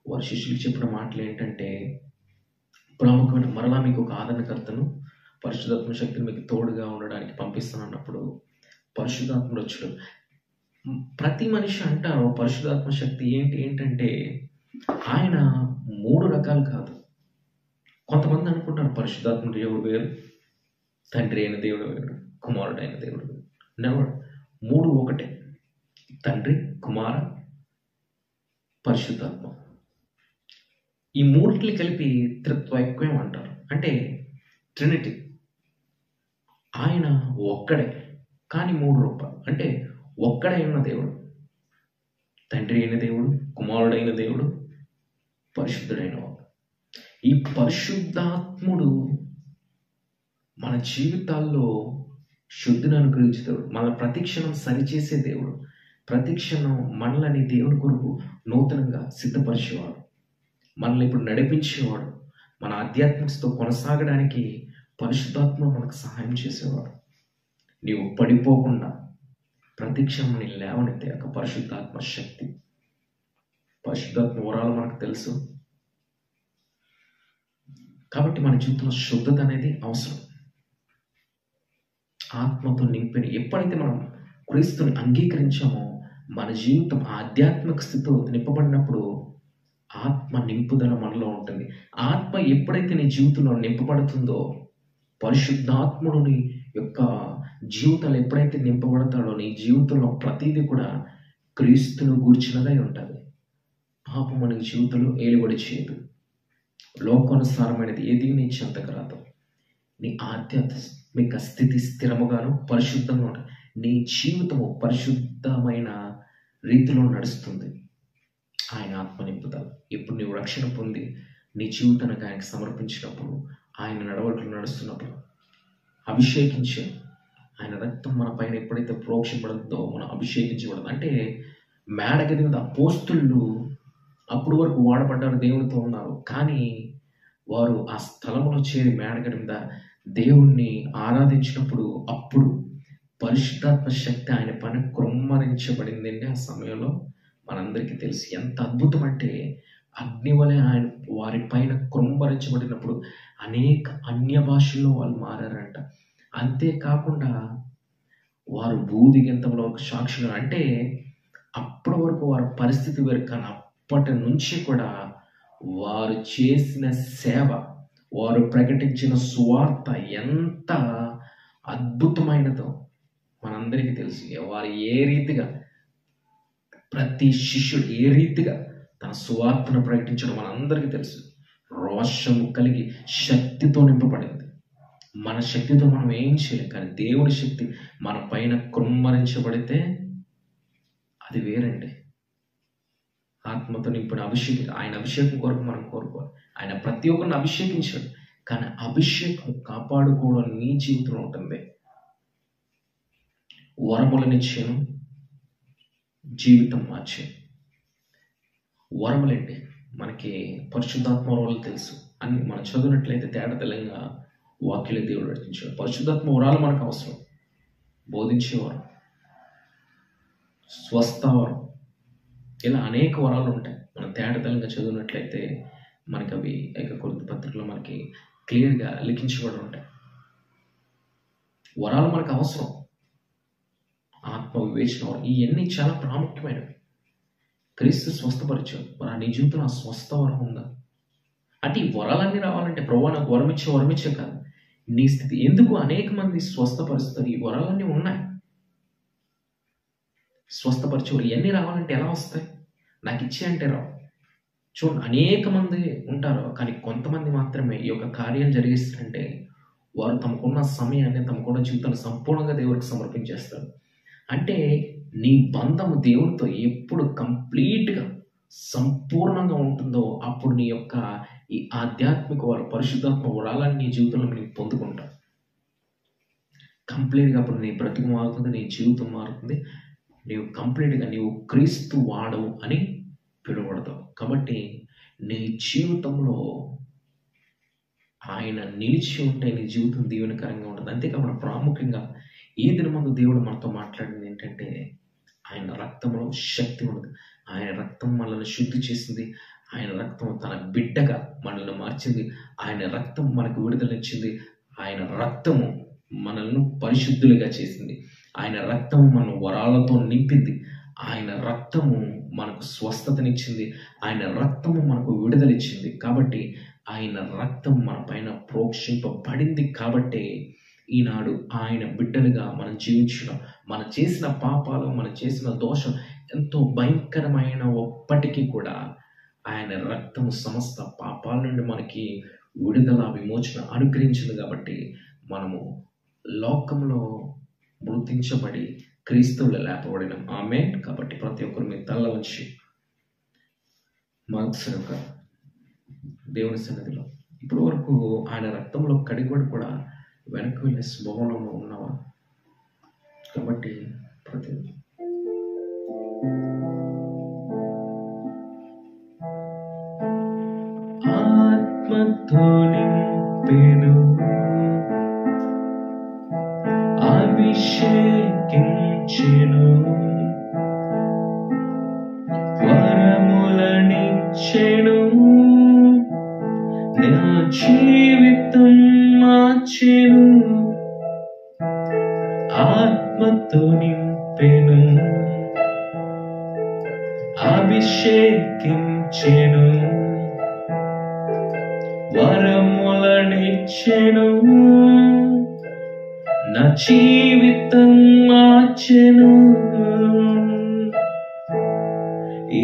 వారి శిష్యులు చెప్పిన మాటలు ఏంటంటే, ప్రాముఖ్యమైన మరలా మీకు ఒక ఆదరణకర్తను, పరిశుద్ధాత్మ శక్తిని మీకు తోడుగా ఉండడానికి పంపిస్తాను అన్నప్పుడు పరిశుద్ధాత్ముడు వచ్చాడు. ప్రతి మనిషి అంటారు పరిశుద్ధాత్మ శక్తి ఏంటంటే ఆయన 3 రకాలు కాదు. కొంతమంది అనుకుంటారు పరిశుద్ధాత్మ దేవుడు వేరు, తండ్రి అయిన దేవుడు వేరు, కుమారుడు అయిన దేవుడు వేరు. నెవర్. 3 ఒకటే. తండ్రి, కుమార, పరిశుద్ధాత్మ. ఈ 3 కలిపి త్రిత్వైక్యం అంటారు, అంటే ట్రినిటీ. ఆయన ఒక్కడే కానీ 3 రూపాలు, అంటే ఒక్కడే ఉన్న దేవుడు, తండ్రి అయిన దేవుడు, కుమారుడైన దేవుడు, పరిశుద్ధుడైన వాడు. ఈ పరిశుద్ధాత్ముడు మన జీవితాల్లో శుద్ధిని అనుగ్రహించే దేవుడు, మన ప్రతిక్షణం సరిచేసే దేవుడు, ప్రతిక్షణం మనల్ని దేవుని కొరకు నూతనంగా సిద్ధపరిచేవాడు, మనల్ని ఇప్పుడు నడిపించేవాడు, మన ఆధ్యాత్మికతతో కొనసాగడానికి పరిశుద్ధాత్మ మనకు సహాయం చేసేవాడు. నీవు పడిపోకుండా ప్రతిక్షణం నీ లేవనెత్తే ఒక పరిశుద్ధాత్మ శక్తి. పరిశుద్ధాత్మ వరాలు మనకు తెలుసు. కాబట్టి మన జీవితంలో శుద్ధత అనేది అవసరం. ఆత్మతో నింపిన ఎప్పుడైతే మనం క్రీస్తుని అంగీకరించామో మన జీవితం ఆధ్యాత్మిక స్థితితో నింపబడినప్పుడు ఆత్మ నింపుదల మనలో ఉంటుంది. ఆత్మ ఎప్పుడైతే నీ జీవితంలో నింపబడుతుందో, పరిశుద్ధాత్ముని యొక్క జీవితాలు ఎప్పుడైతే నింపబడతాడో నీ జీవితంలో ప్రతిదీ కూడా క్రీస్తును గూర్చినదై ఉంటుంది. పాపము నీ జీవితంలో ఏలుబడి చేయదు. లోకానుసారమైనది ఏది నీ చెంతకు రాదు. నీ ఆధ్యాత్మిక స్థితి స్థిరముగాను పరిశుద్ధంగా ఉంటుంది. నీ జీవితము పరిశుద్ధమైన రీతిలో నడుస్తుంది. ఆయన ఆత్మ నింపుతాడు. ఇప్పుడు నీవు రక్షణ పొంది నీ జీవితాన్ని ఆయనకు సమర్పించినప్పుడు, ఆయన నడవడికలు నడుస్తున్నప్పుడు అభిషేకించే ఆయన రక్తం మన పైన ఎప్పుడైతే ప్రోక్షింపడుతుందో మనం అభిషేకించబడదు. అంటే మేడగది మీద అపోస్తులు అప్పుడు వరకు వాడబడ్డారు, దేవునితో ఉన్నారు, కానీ వారు ఆ స్థలంలో చేరి మేడగది మీద దేవుణ్ణి ఆరాధించినప్పుడు అప్పుడు పరిశుద్ధాత్మ శక్తి ఆయన పైన కృమ్మరించబడిందండి. ఆ సమయంలో మనందరికీ తెలుసు ఎంత అద్భుతం అంటే, అగ్ని వలె ఆయన వారి పైన కృమ్మరించబడినప్పుడు అనేక అన్య భాషల్లో వాళ్ళు మారారంట. అంతేకాకుండా వారు బూదిగంతముల వరకు సాక్షులు. అంటే అప్పటి వరకు వారి పరిస్థితి వేరు, కానీ అప్పటి నుంచి కూడా వారు చేసిన సేవ, వారు ప్రకటించిన సువార్త ఎంత అద్భుతమైనదో మనందరికీ తెలుసు. వారు ఏ రీతిగా, ప్రతి శిష్యుడు ఏ రీతిగా తన సువార్తను ప్రకటించడం మనందరికీ తెలుసు. రోషము కలిగి శక్తితో నింపబడింది. మన శక్తితో మనం ఏం చేయలేం, కానీ దేవుడి శక్తి మన పైన కృమ్మరించబడితే అది వేరండి. ఆత్మతో నింపిన అభిషేకం, ఆయన అభిషేకం కొరకు మనం కోరుకోవాలి. ఆయన ప్రతి ఒక్కరిని అభిషేకించాడు, కానీ అభిషేకం కాపాడుకోవడం నీ జీవితంలో ఉంటుంది. వరములనిచ్చాను, జీవితం మార్చే వరములండి. మనకి పరిశుద్ధాత్మ వరాలు తెలుసు అన్ని మనం చదివినట్లయితే తేడా తెలంగా వాక్యల దేవుడు రచించాడు. పరిశుద్ధాత్మ వరాలు మనకు అవసరం. బోధించేవారు, స్వస్థవరం, ఇలా అనేక వరాలు ఉంటాయి. మనం తేడా తెలంగా చదివినట్లయితే మనకి అవి కొరింథీ పత్రికలో మనకి క్లియర్గా లిఖించబడి ఉంటాయి. వరాలు మనకు అవసరం. ఆత్మ వివేచన వరం, ఇవన్నీ చాలా ప్రాముఖ్యమైనవి. క్రీస్తు స్వస్థపరిచాడు. మరి నీ జీవితంలో ఆ స్వస్థ వరం ఉందా? అంటే ఈ వరాలన్నీ రావాలంటే ప్రభువా నాకు వరమిచ్చే కాదు, నీ స్థితి ఎందుకు అనేక మంది స్వస్థపరుస్తారు, ఈ వరాలన్నీ ఉన్నాయి, స్వస్థపరచుకోవాలి. ఇవన్నీ రావాలంటే ఎలా వస్తాయి? నాకు ఇచ్చే అంటే రావు. చూడండి, అనేక మంది ఉంటారు, కానీ కొంతమంది మాత్రమే ఈ యొక్క కార్యం జరిగిస్తారంటే వారు తమకున్న సమయాన్ని, తమకున్న జీవితాన్ని సంపూర్ణంగా దేవుడికి సమర్పించేస్తారు. అంటే నీ బంధము దేవుడితో ఎప్పుడు కంప్లీట్గా సంపూర్ణంగా ఉంటుందో అప్పుడు నీ యొక్క ఈ ఆధ్యాత్మిక వారు పరిశుద్ధాత్మ వరాలని నీ జీవితంలో నీకు పొందుకుంటావు. కంప్లీట్గా అప్పుడు నీ బ్రతుకు మారుతుంది, నీ జీవితం మారుతుంది, నీవు కంప్లీట్గా నీవు క్రీస్తు వాడవు అని పిలువబడతావు. కాబట్టి నీ జీవితంలో ఆయన నిలిచి ఉంటే నీ జీవితం దీవెనకరంగా ఉంటుంది. అంతేకాకుండా ప్రాముఖ్యంగా ఈ దినమందు దేవుడు మనతో మాట్లాడింది ఏంటంటే, ఆయన రక్తంలో శక్తి ఉన్నది. ఆయన రక్తం మనల్ని శుద్ధి చేసింది. ఆయన రక్తం తన బిడ్డగా మనల్ని మార్చింది. ఆయన రక్తం మనకు విడుదలనిచ్చింది. ఆయన రక్తము మనల్ని పరిశుద్ధులుగా చేసింది. ఆయన రక్తము మన వరాలతో నింపింది. ఆయన రక్తము మనకు స్వస్థతనిచ్చింది. ఆయన రక్తము మనకు విడుదలిచ్చింది. కాబట్టి ఆయన రక్తం మన పైన ప్రోక్షింపబడింది. కాబట్టి ఈనాడు ఆయన బిడ్డలుగా మనం జీవించడం, మనం చేసిన పాపాలు, మనం చేసిన దోషం ఎంతో భయంకరమైనప్పటికీ కూడా ఆయన రక్తము సమస్త పాపాల నుండి మనకి విడుదల, విమోచన అనుగ్రహించింది. కాబట్టి మనము లోకంలో మృతించబడి క్రీస్తువులో లేపబడిన ఆమేన్. కాబట్టి ప్రతి ఒక్కరు మీ తల ఉంచి మరొకసారి ఒక దేవుని సన్నిధిలో ఇప్పటి వరకు ఆయన రక్తంలో కడిగబడి కూడా వెనక్కి వెళ్ళే స్వభావంలో ఉన్నావా? కాబట్టి ప్రతి ఆత్మతో నింపెను, అభిషేకించెను, వరములనిచ్చెను, నా జీవితం మార్చెను. ఆత్మతో నింపెను, అభిషేకించెను, వరములనిచ్చెను, నా జీవితం మార్చెను.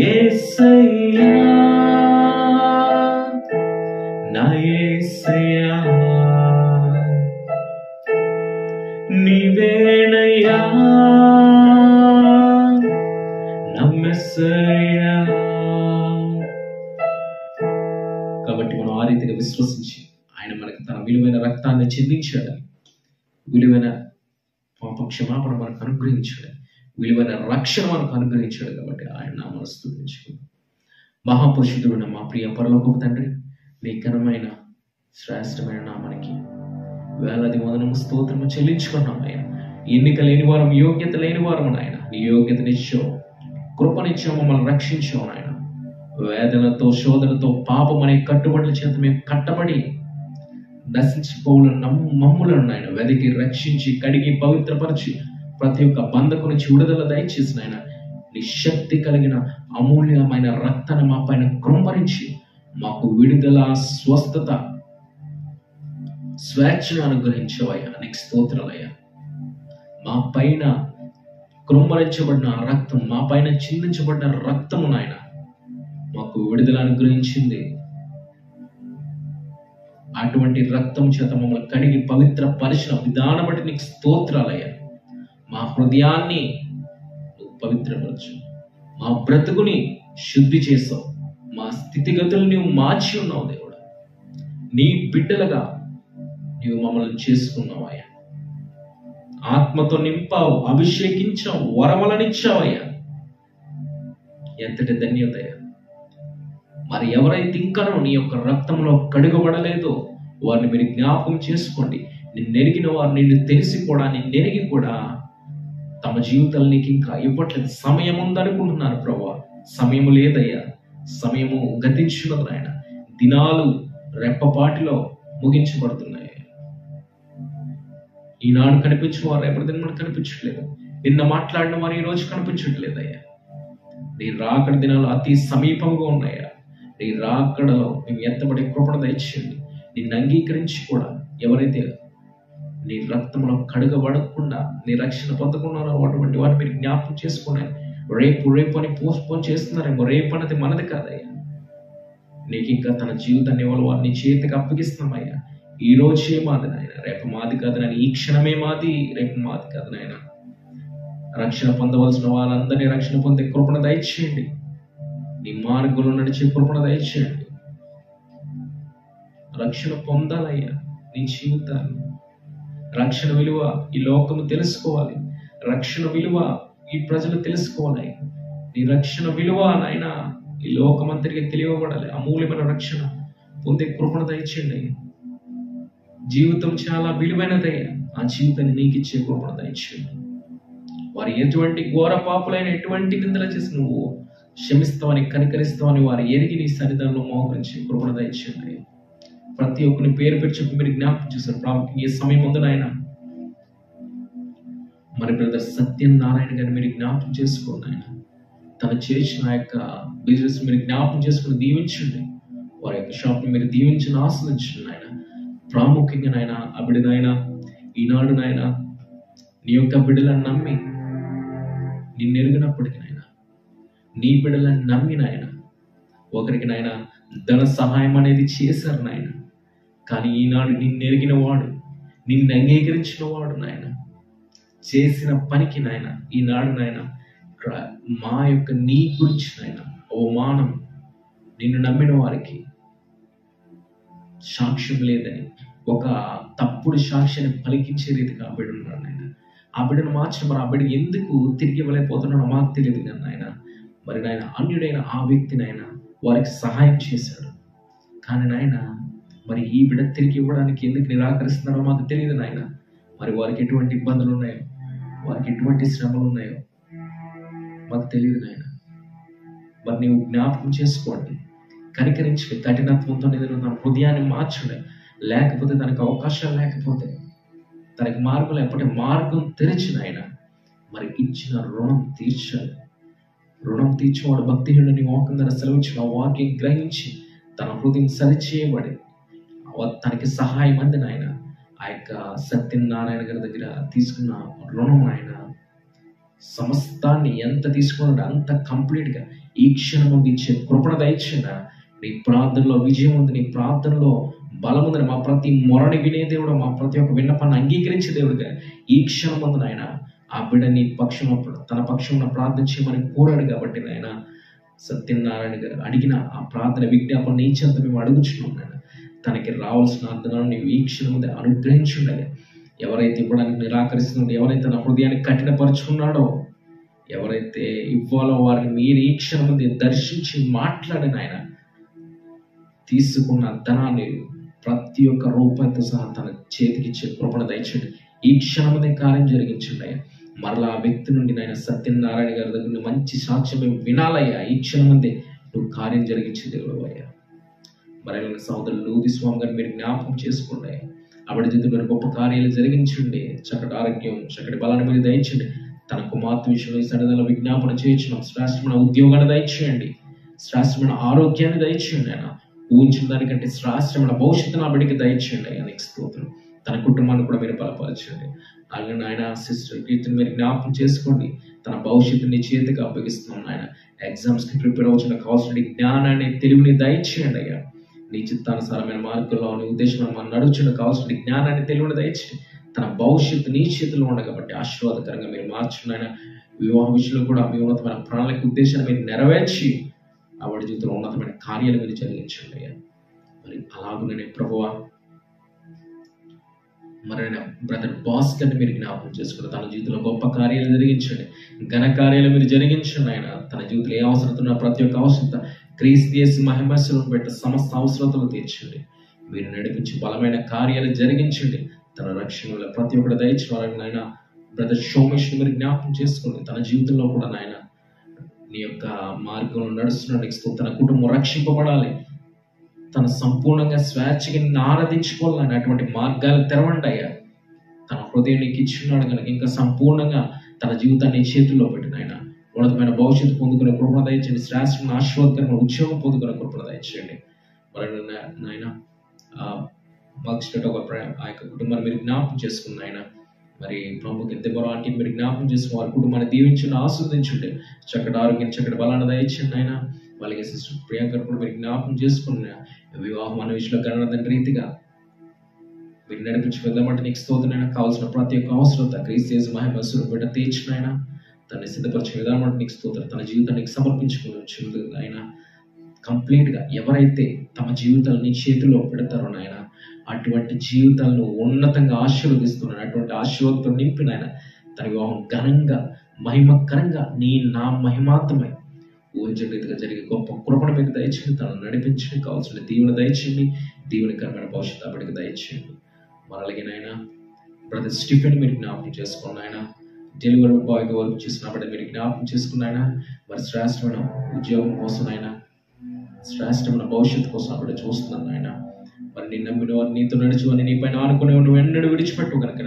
యేసయ్యా, నా యేసయ్యా, నీవేనయ్యా నా మెస్సయ్యా. కాబట్టి మనం ఆ రీతిగా విశ్వసించి ఆయన మనకు తన విలువైన రక్తాన్ని చెందించాడని, విలువైన పాప క్షమాపణ మనకు అనుగ్రహించాడు, విలువైన రక్షణ మనకు అనుగ్రహించాడు. కాబట్టి ఆయన నామమును స్తుతించుకుందాం. మహాపురుషుడున్న మా ప్రియ పరలోకపు తండ్రి, నీ ఘనమైన శ్రేష్టమైన నామానికి వేలాది వందనము స్తోత్రము చెల్లించుకున్నాం అయ్యా. ఎన్నిక లేని వారం, యోగ్యత లేని వారము నాయన, నీ యోగ్యతనిచ్చావు, కృపనిచ్చావు, మమ్మల్ని రక్షించావు నాయన. వేదనతో, శోధనతో, పాపం అనే కట్టుబడుల చేత మేము కట్టబడి నశించిపోవులను మమ్ములను నాయన వెదకి రక్షించి, కడిగి, పవిత్రపరిచి, ప్రతి ఒక్క బంధకు నుంచి విడుదల దయచేసి నాయన నీ శక్తి కలిగిన అమూల్యమైన రక్తాన్ని మా పైన కృంభరించి మాకు విడుదల, స్వస్థత, స్వేచ్ఛను అనుగ్రహించవయ్యా. నీకు స్తోత్రాలయ్యా. మా పైన కృంభరించబడిన రక్తం, మా పైన చిందించబడిన రక్తము నాయన మాకు విడుదల అనుగ్రహించింది. అటువంటి రక్తం చేత మమ్మల్ని కడిగి పవిత్ర పరిచిన విధానం బట్టి నీకు స్తోత్రాలయ్యా. మా హృదయాన్ని నువ్వు పవిత్రపరచు, మా బ్రతుకుని శుద్ధి చేసావు, మా స్థితిగతులు నువ్వు మార్చి ఉన్నావు దేవుడా. నీ బిడ్డలుగా నీవు మమ్మల్ని చేసుకున్నావయ్యా. ఆత్మతో నింపావు, అభిషేకించావు, వరమలనిచ్చావయ్యా. ఎంతటి ధన్యతయ్యా. మరి ఎవరైతే ఇంకనో నీ యొక్క రక్తంలో కడుగబడలేదో వారిని మీరు జ్ఞాపకం చేసుకోండి. నిన్ను ఎరిగిన వారు నిన్ను తెలిసి కూడా, నిన్నెరిగి కూడా తమ జీవితాలు నీకు ఇంకా ఇవ్వట్లేదు. సమయం ఉందనుకుంటున్నారు ప్రభువా. సమయము లేదయ్యా. సమయము గతించున్నది నాయన. దినాలు రెప్పపాటిలో ముగించబడుతున్నాయి. ఈనాడు కనిపించిన వారు రేపటి దినం కనిపించట్లేదు. నిన్న మాట్లాడిన వారు ఈ రోజు కనిపించట్లేదయ్యా. నీ రాకడ దినాలు అతి సమీపంగా ఉన్నాయా. నీ రాకడలో మేము ఎత్తబడే కృపణ దయచేయండి. నిన్ను అంగీకరించి కూడా ఎవరైతే నీ రక్తంలో కడుగబడకుండా నీ రక్షణ పొందకుండా అటువంటి వారిని మీరు జ్ఞాపకం చేసుకుని రేపు అని పోస్ట్పోన్ చేస్తున్నారేమో. రేపు అన్నది మనది కాదయ్యా. నీకు ఇంకా తన జీవితాన్ని నీ చేతికి అప్పగిస్తున్నామయ్యా. ఈ రోజే మాది నాయన, రేపు మాది కాదు నాయన. ఈ క్షణమే మాది, రేపు మాది కాదు నాయన. రక్షణ పొందవలసిన వాళ్ళందరినీ రక్షణ పొందే కృపణ దయచేయండి. నీ మార్గంలో నడిచే కృపణ దయచేయండి. రక్షణ పొందాలయ్యా నీ జీవితాన్ని. రక్షణ విలువ ఈ లోకము తెలుసుకోవాలి. రక్షణ విలువ ఈ ప్రజలు తెలుసుకోవాలి. నీ రక్షణ విలువ నాయన ఈ లోకమంతటికి తెలియబడాలి. అమూల్యమైన రక్షణ పొందే కృపణ దయచేయండి. జీవితం చాలా విలువైనదయ్యా. ఆ జీవితాన్ని నీకు ఇచ్చే కృపణ దయచేయండి. వారు ఎటువంటి ఘోర పాపులైన ఎటువంటి నిందలు చేసి నువ్వు క్షమిస్తావని, కనికరిస్తావని వారు ఎరిగి నీ సన్నిధానంలో మోకరించి కృపణ దయచేయండి. ప్రతి ఒక్కరిని పేరు చెప్పి మీరు జ్ఞాపకం చేశారు. ప్రాముఖ్యంగా ఈ సమయం ముందు నాయన మరి బ్రదర్ సత్యనారాయణ గారిని మీరు జ్ఞాపకం చేసుకోండి ఆయన. తను చేసిన ఆ యొక్క బిజినెస్ మీరు జ్ఞాపకం చేసుకుని దీవించండి. వారి యొక్క షాప్ని మీరు దీవించిన ఆస్వాదించండి ఆయన. ప్రాముఖ్యంగా నాయన ఆ బిడ్డనాయన ఈనాడు నాయన నీ యొక్క బిడ్డలను నమ్మి నిన్ను ఎరిగినప్పటికీ నాయన నీ బిడ్డలను నమ్మి నాయన ఒకరికి నాయన ధన సహాయం అనేది చేశారు నాయన. కానీ ఈనాడు నిన్ను ఎరిగిన వాడు, నిన్ను అంగీకరించిన వాడు నాయన చేసిన పనికి నాయన ఈనాడు నాయన మా యొక్క నీ గురించి నాయన అవమానం, నిన్ను నమ్మిన వారికి సాక్ష్యం లేదని ఒక తప్పుడు సాక్ష్యాన్ని పలికించే రీతిగా ఆ బిడ్డ ఉన్నాడు నాయన. ఆ బిడ్డను మార్చి మరి ఆ బిడ్డ ఎందుకు తిరిగి ఇవ్వలేకపోతున్నాడో మాకు తెలియదు కానీ నాయన మరి నాయన అన్యుడైన ఆ వ్యక్తి నాయన వారికి సహాయం చేశాడు. కానీ నాయన మరి ఈ బిడ్డ తిరిగి ఇవ్వడానికి ఎందుకు నిరాకరిస్తున్నారో మాకు తెలియదు నాయన. మరి వారికి ఎటువంటి ఇబ్బందులు ఉన్నాయో, వారికి ఎటువంటి శ్రమలు ఉన్నాయో మాకు తెలియదు నాయన. మరి నీవు జ్ఞాపకం చేసుకోండి, కనికరించి కఠినత్వంతో నేను తన హృదయాన్ని మార్చండి. లేకపోతే తనకు అవకాశాలు లేకపోతే తనకి మార్గం లేకపోతే మార్గం తెరిచిన ఆయన మరి ఇచ్చిన రుణం తీర్చాలి. రుణం తీర్చేవాడు భక్తిహీనుడు నీ వాక్యం ద్వారా సెలవిచ్చిన వాక్యం గ్రహించి తన హృదయం సరిచేయబడి తనకి సహాయం అంది నాయన. ఆ యొక్క సత్యనారాయణ గారి దగ్గర తీసుకున్న రుణం ఆయన సమస్తాన్ని ఎంత తీసుకున్నాడో అంత కంప్లీట్గా ఈ క్షణం ముందు ఇచ్చే కృపణ దయచేయండి. నీ ప్రార్థనలో విజయం ఉంది, నీ ప్రార్థనలో బలం ఉందని, మా ప్రతి మొరని వినే దేవుడు, మా ప్రతి ఒక్క విన్నపాన్ని అంగీకరించే దేవుడుగా ఈ క్షణం ముందు నాయన ఆ బిడ్డ నీ పక్షం తన పక్షంలో ప్రార్థన చేయమని కోరాడు. కాబట్టి నాయన సత్యనారాయణ గారు అడిగిన ఆ ప్రార్థన విజ్ఞాపన నీ చెంత మేము అడుగుచున్నాం నాయన. తనకి రావాల్సిన అర్థనాన్ని నీవు ఈ క్షణం ముందు అనుగ్రహించుండగా. ఎవరైతే ఇవ్వడానికి నిరాకరిస్తున్నాడో, ఎవరైతే తన హృదయాన్ని కఠినపరుచుకున్నాడో, ఎవరైతే ఇవ్వాలో వారిని మీరు ఈ క్షణం ముందు దర్శించి మాట్లాడిన ఆయన తీసుకున్న ధనాన్ని ప్రతి ఒక్క రూపాయితో సహా తన చేతికిచ్చే కృపణ దయచేయండి. ఈ క్షణమునే కార్యం జరిగించండి. మరలా ఆ వ్యక్తి నుండి నాయన సత్యనారాయణ గారి దగ్గర మంచి సాక్ష్యం వినాలయ్యా. ఈ క్షణముందే నువ్వు కార్యం జరిగించే దేవుడు అయ్యా. మరి సహోదరులు లూది స్వామి గారిని మీరు జ్ఞాపకం చేసుకోండి. ఆవిడ జీవితంలో గొప్ప కార్యాలు జరిగించండి. చక్కటి ఆరోగ్యం, చక్కటి బలాన్ని మీరు దయచండి. తన కుమార్తె విషయంలో ఈ సన్నిధిలో విజ్ఞాపన చేయించున్నాం. శ్రేష్టమైన ఉద్యోగాన్ని దయచేయండి, శ్రేష్టమైన ఆరోగ్యాన్ని దయచేయండి ఆయన. ఊహించిన దానికంటే శ్రేష్టమైన భవిష్యత్తు నా బిడ్డకి దయచేయండి అయ్యా. నీకు స్తోత్రం. తన కుటుంబాన్ని కూడా మీరు బలపరచండి. అలాగే ఆయన సిస్టర్ కీర్తిని మీరు జ్ఞాపకం చేసుకోండి. తన భవిష్యత్తుని చేతికి అప్పగిస్తున్నాం ఆయన. ఎగ్జామ్స్కి ప్రిపేర్ అవ్వడానికి కావాల్సిన జ్ఞానాన్ని, తెలివిని దయచేయండి అయ్యా. నీ చిత్తానుసారమైన మార్గంలో నీ ఉద్దేశం మనం నడుచుండ కావాల్సిన జ్ఞానాన్ని, తెలివిని దయచేయండి. తన భవిష్యత్తు నీ చేతిలో ఉండగా కాబట్టి ఆశీర్వాదకరంగా మీరు మార్చండి ఆయన. వివాహ విషయంలో కూడా మీ ఉన్నతమైన ప్రణాళిక ఉద్దేశాన్ని మీరు నెరవేర్చి ఆవిడ జీవితంలో ఉన్నతమైన కార్యాలు మీరు జరిగించండి అయ్యా. మరి అలాగునే ప్రభువా మరి బ్రదర్ భాస్కర్ని మీరు జ్ఞాపకం చేసుకుని తన జీవితంలో గొప్ప కార్యాలు జరిగించండి, ఘన కార్యాలు మీరు జరిగించండి ఆయన. తన జీవితంలో ఏ అవసరత ప్రతి ఒక్క అవసరత క్రీస్తు యేసు మహిమస్సులను పెట్టి సమస్త అవసరతలు తీర్చండి. మీరు నడిపించి బలమైన కార్యాలు జరిగించండి. తన రక్షణలో ప్రతి ఒక్కటి దయచేవాలని ఆయన బ్రదర్ సోమేష్ని మీరు జ్ఞాపకం చేసుకోండి. తన జీవితంలో కూడా నాయన నీ యొక్క మార్గంలో నడుస్తున్నాడు. తన కుటుంబం రక్షింపబడాలి, తను సంపూర్ణంగా స్వేచ్ఛగా నిన్ను ఆరాధించుకోవాలని అటువంటి మార్గాలు తెరవండి అయ్యా. తన హృదయం నీకు ఇచ్చున్నాడు కనుక ఇంకా సంపూర్ణంగా తన జీవితాన్ని చేతుల్లో పెట్టిన ఆయన ఉన్నతమైన భవిష్యత్తు పొందుకునే కృపణ దయచేయండి. శ్రేష్టమైన ఆశీర్వాదకరమైన ఉద్యోగం పొందుకునే కృపణ దయచేయండి. మరి నాయన మాకు ఇచ్చినట్టు ఒక ఆ యొక్క కుటుంబాన్ని మీరు జ్ఞాపకం చేసుకున్న ఆయన, మరి ప్రముఖ దెబ్బరా ఆంటీని మీరు జ్ఞాపకం చేసుకుని వారి కుటుంబాన్ని దీవించండి, ఆస్వాదించండి, చక్కటి ఆరోగ్యం, చక్కటి బలాన్ని దయచండి ఆయన. వాళ్ళకి సిస్టర్ ప్రియాంకర్ కూడా మీరు జ్ఞాపకం చేసుకున్న వివాహం అనే విషయంలో గణన రీతిగా మీరు నడిపించి వెళ్దామంటే నీకు స్తోత్రమైన కావాల్సిన ప్రతి ఒక్క అవసరత క్రీస్తు మహిమస్సును బిడ్డ తీర్చిన ఆయన, తనని సిద్ధపరిచిన విధానం అంటే నీకు స్తోత్రం. తన జీవితాన్ని సమర్పించుకుని ఆయన కంప్లీట్గా ఎవరైతే తమ జీవితాలు నీ చేతిలో పెడతారో నాయన, అటువంటి జీవితాలను ఉన్నతంగా ఆశీర్వదిస్తున్నాను. అటువంటి ఆశీర్వాదంతో నింపిన ఆయన తన వివాహం ఘనంగా మహిమకరంగా నీ నా మహిమాత్మై ఊహించిన రీతిగా జరిగే గొప్ప కృపణ మీకు దయచేయండి. తనను నడిపించండి, కావాల్సిన దీవెన దయచేయండి, దీవెనకరమైన భవిష్యత్తు అప్పటికి దయచేయండి. మరలాగే నాయన బ్రదర్ స్టీఫెన్ మీరు జ్ఞాపకం చేసుకున్న ఆయన, డెలివరీ బాయ్గా వర్క్ చేసినప్పుడు మీరు జ్ఞాపకం చేసుకున్న ఆయన, మరి శ్రేష్టమైన ఉద్యోగం కోసం ఆయన, శ్రేష్టమైన భవిష్యత్తు కోసం అప్పుడు చూస్తున్నాను ఆయన. మరి నేను నమ్మిన వారు నీతో నడిచివని నీ పైన ఆనుకునే నువ్వు ఎన్నడూ విడిచిపెట్టు కనుక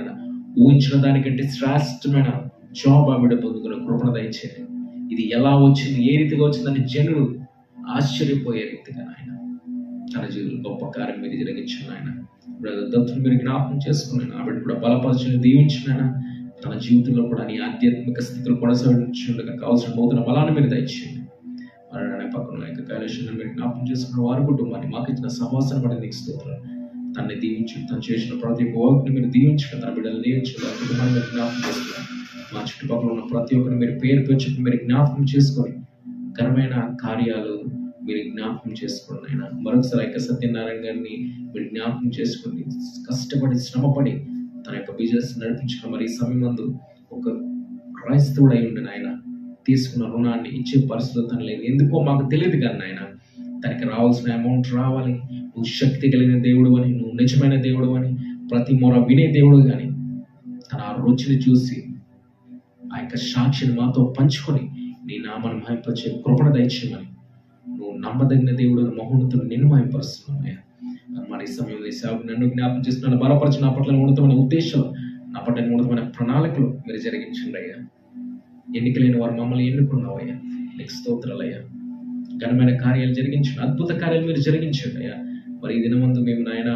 ఊహించిన దానికంటే శ్రేష్టమైన జాబ్ ఆవిడ పొందుకున్న కృపణ దయచేయండి. ఇది ఎలా వచ్చింది, ఏ రీతిగా వచ్చిందని జనులు ఆశ్చర్యపోయే రీతిగా ఆయన తన జీవితంలో గొప్ప కార్యం మీరు జరిగించిన ఆయన. బ్రదర్ దత్తుని మీరు జ్ఞాపకం చేసుకున్నాను, ఆవిడ కూడా బలపరచుని దీవించిన తన జీవితంలో కూడా నీ ఆధ్యాత్మిక స్థితిలో కొనసాగించుండగా కావాల్సిన నూతన బలాన్ని మీరు దయచేయండి. మరి పక్కన యొక్క కైలాసాన్ని మీరు జ్ఞాపకం చేసుకున్న వారి కుటుంబాన్ని మాకు ఇచ్చిన సహవాసాన్ని పడి నీకు స్తోత్రం. తనని దీవించి తను చేసిన ప్రతి ఒక్క వర్క్ని మీరు దీవించండి, తన బిడ్డలు దీవించండి, ఆ కుటుంబాన్ని మీరు జ్ఞాపకం చేసుకున్నారు. మా చుట్టుపక్కల ఉన్న ప్రతి ఒక్కరిని మీరు పేరు చెప్పి మీరు జ్ఞాపకం చేసుకొని ఘనమైన కార్యాలు మీరు జ్ఞాపకం చేసుకోండి ఆయన. మరొకసారి యొక్క సత్యనారాయణ గారిని మీరు జ్ఞాపకం చేసుకుని కష్టపడి శ్రమపడి తన యొక్క బిజినెస్ నడిపించుకున్న మరి ఈ సమయమందు ఒక క్రైస్తవుడు అయి ఉండి ఆయన తీసుకున్న రుణాన్ని ఇచ్చే పరిస్థితి తను లేదు. ఎందుకో మాకు తెలియదు కానీ ఆయన తనకి రావాల్సిన అమౌంట్ రావాలి, నువ్వు శక్తి కలిగిన దేవుడు అని, నువ్వు నిజమైన దేవుడు అని ప్రతి మొర వినే దేవుడు కానీ తన ఆ రుచిని చూసి ఆ యొక్క సాక్షిని మాతో పంచుకొని నీ నామాన్ని మహింపరిచే కృపణ దయచేయమని, నువ్వు నమ్మదగిన దేవుడు మహోన్నతుడు నిన్ను మహింపరుస్తున్నావు. మరి ఈ సమయంలో ఈ సేవకు నన్ను జ్ఞాపకం చేస్తున్నాను, బలపరిచిన నా పట్ల ఉన్నతమైన ఉద్దేశం, నా పట్ల ఉన్నతమైన ప్రణాళికలు మీరు జరిగించండి అయ్యా. ఎన్నికలేని వారు మమ్మల్ని ఎన్నుకున్నావయ్యా, నీకు స్తోత్రాలయ్యా. ఘనమైన కార్యాలు జరిగించండి, అద్భుత కార్యాలు మీరు జరిగించండి అయ్యా. మరి ఈ దినమందు మేము నాయన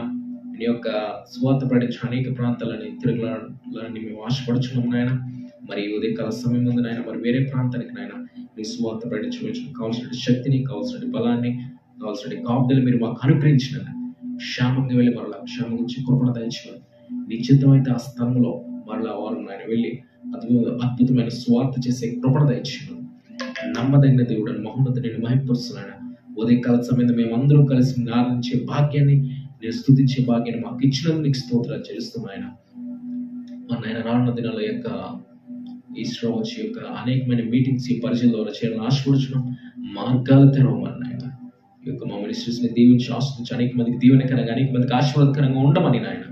నీ యొక్క స్వార్థ ప్రకటించిన అనేక ప్రాంతాలని తిరుగులని మేము ఆశపడుచున్నాం నాయన. మరి ఉదయకాల సమయం ముందు నాయన మరి వేరే ప్రాంతానికి నాయన నీ స్వార్థ ప్రకటించవచ్చు కావాల్సిన శక్తిని, కావాల్సిన బలాన్ని, కావాల్సిన కాపుదలు మీరు మాకు అనుగ్రహించిన క్షేమంగా వెళ్ళి మరలా క్షేమం గురించి కృపణ దయచేయాలి. నిశ్చితమైతే ఆ స్థలంలో మరలా వారు నాయన వెళ్ళి అద్భుతమైన స్వార్థ చేసే కృపణ దయచేయాలి. నమ్మదగిన దేవుడు అని మహోన్నతుడు నేను మహింపరుస్తున్నాను. ఉదయకాల సమయం మేమందరూ కలిసి ఆరాధించే భాగ్యాన్ని, నేను స్తుతించే భాగ్యాన్ని మాకు ఇచ్చినందుకు నీకు స్తోత్రాలు చెల్లిస్తున్నాయన. మన ఆయన రానున్న దినాల యొక్క ఈశ్వర వచ్చి యొక్క అనేకమైన మీటింగ్స్ ఈ పరిచయం ద్వారా చేయాలని ఆశపడుచున్నాం. మార్గాలు తెరవమని నాయన ఈ యొక్క మా మినిస్ట్రీస్ని దీవించి ఆస్వాదించి అనేక మందికి దీవెనకరంగా, అనేక మందికి ఆశీర్వాదకరంగా ఉండమని నాయన.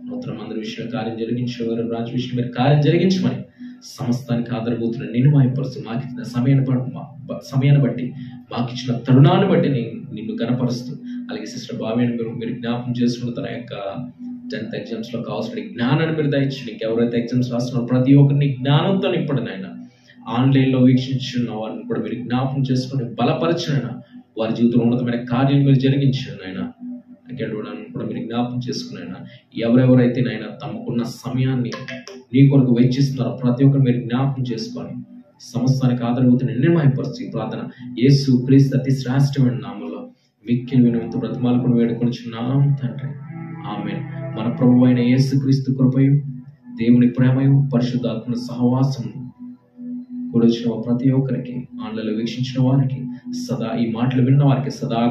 నూతన మందిర విషయంలో కార్యం జరిగించేవారు, రాజు విషయంలో మీరు కార్యం జరిగించమని సమస్తానికి ఆధారభూతున్న నిన్ను మాయపరుస్తూ మాకు ఇచ్చిన సమయాన్ని బట్టి మాకు ఇచ్చిన తరుణాన్ని బట్టి నిన్ను గణపరుస్తూ, అలాగే సిస్టర్ బావేని మీరు జ్ఞాపకం చేసుకున్న తన యొక్క 10th ఎగ్జామ్స్ లో కావాల్సిన జ్ఞానాన్ని మీరు దయచేయండి. ఎవరైతే ఎగ్జామ్స్ రాస్తున్నారో ప్రతి ఒక్కరిని జ్ఞానంతో నింపండి ఆయన. ఆన్లైన్ లో వీక్షించిన వారిని కూడా మీరు జ్ఞాపకం చేసుకుని బలపరచిన వారి జీవితంలో ఉన్నతమైన కార్యం మీరు జరిగించండి ఆయన. గెలవడానికి కూడా మీరు జ్ఞాపకం చేసుకున్నాయన. ఎవరెవరైతే నాయన తమకున్న సమయాన్ని నీ కొరకు వెచ్చిస్తున్నారో ప్రతి ఒక్కరు మీరు జ్ఞాపకం చేసుకొని సమస్తానికి ఆధారభూతిని నిర్మయపరుచు. ఈ ప్రార్థన యేసు క్రీస్తు అతి శ్రేష్టమైన నామంలో మిక్కిలి వినయంతో బ్రతిమాలుకుని వేడుకొనిచున్నాం తండ్రి, ఆమేన్. మన ప్రభువు అయిన యేసు క్రీస్తు కృపయు, దేవుని ప్రేమయు, పరిశుద్ధాత్మ సహవాసము కూడొచ్చిన ప్రతి ఒక్కరికి, ఆన్లైన్లో వీక్షించిన వారికి, సదా ఈ మాటలు విన్న వారికి సదా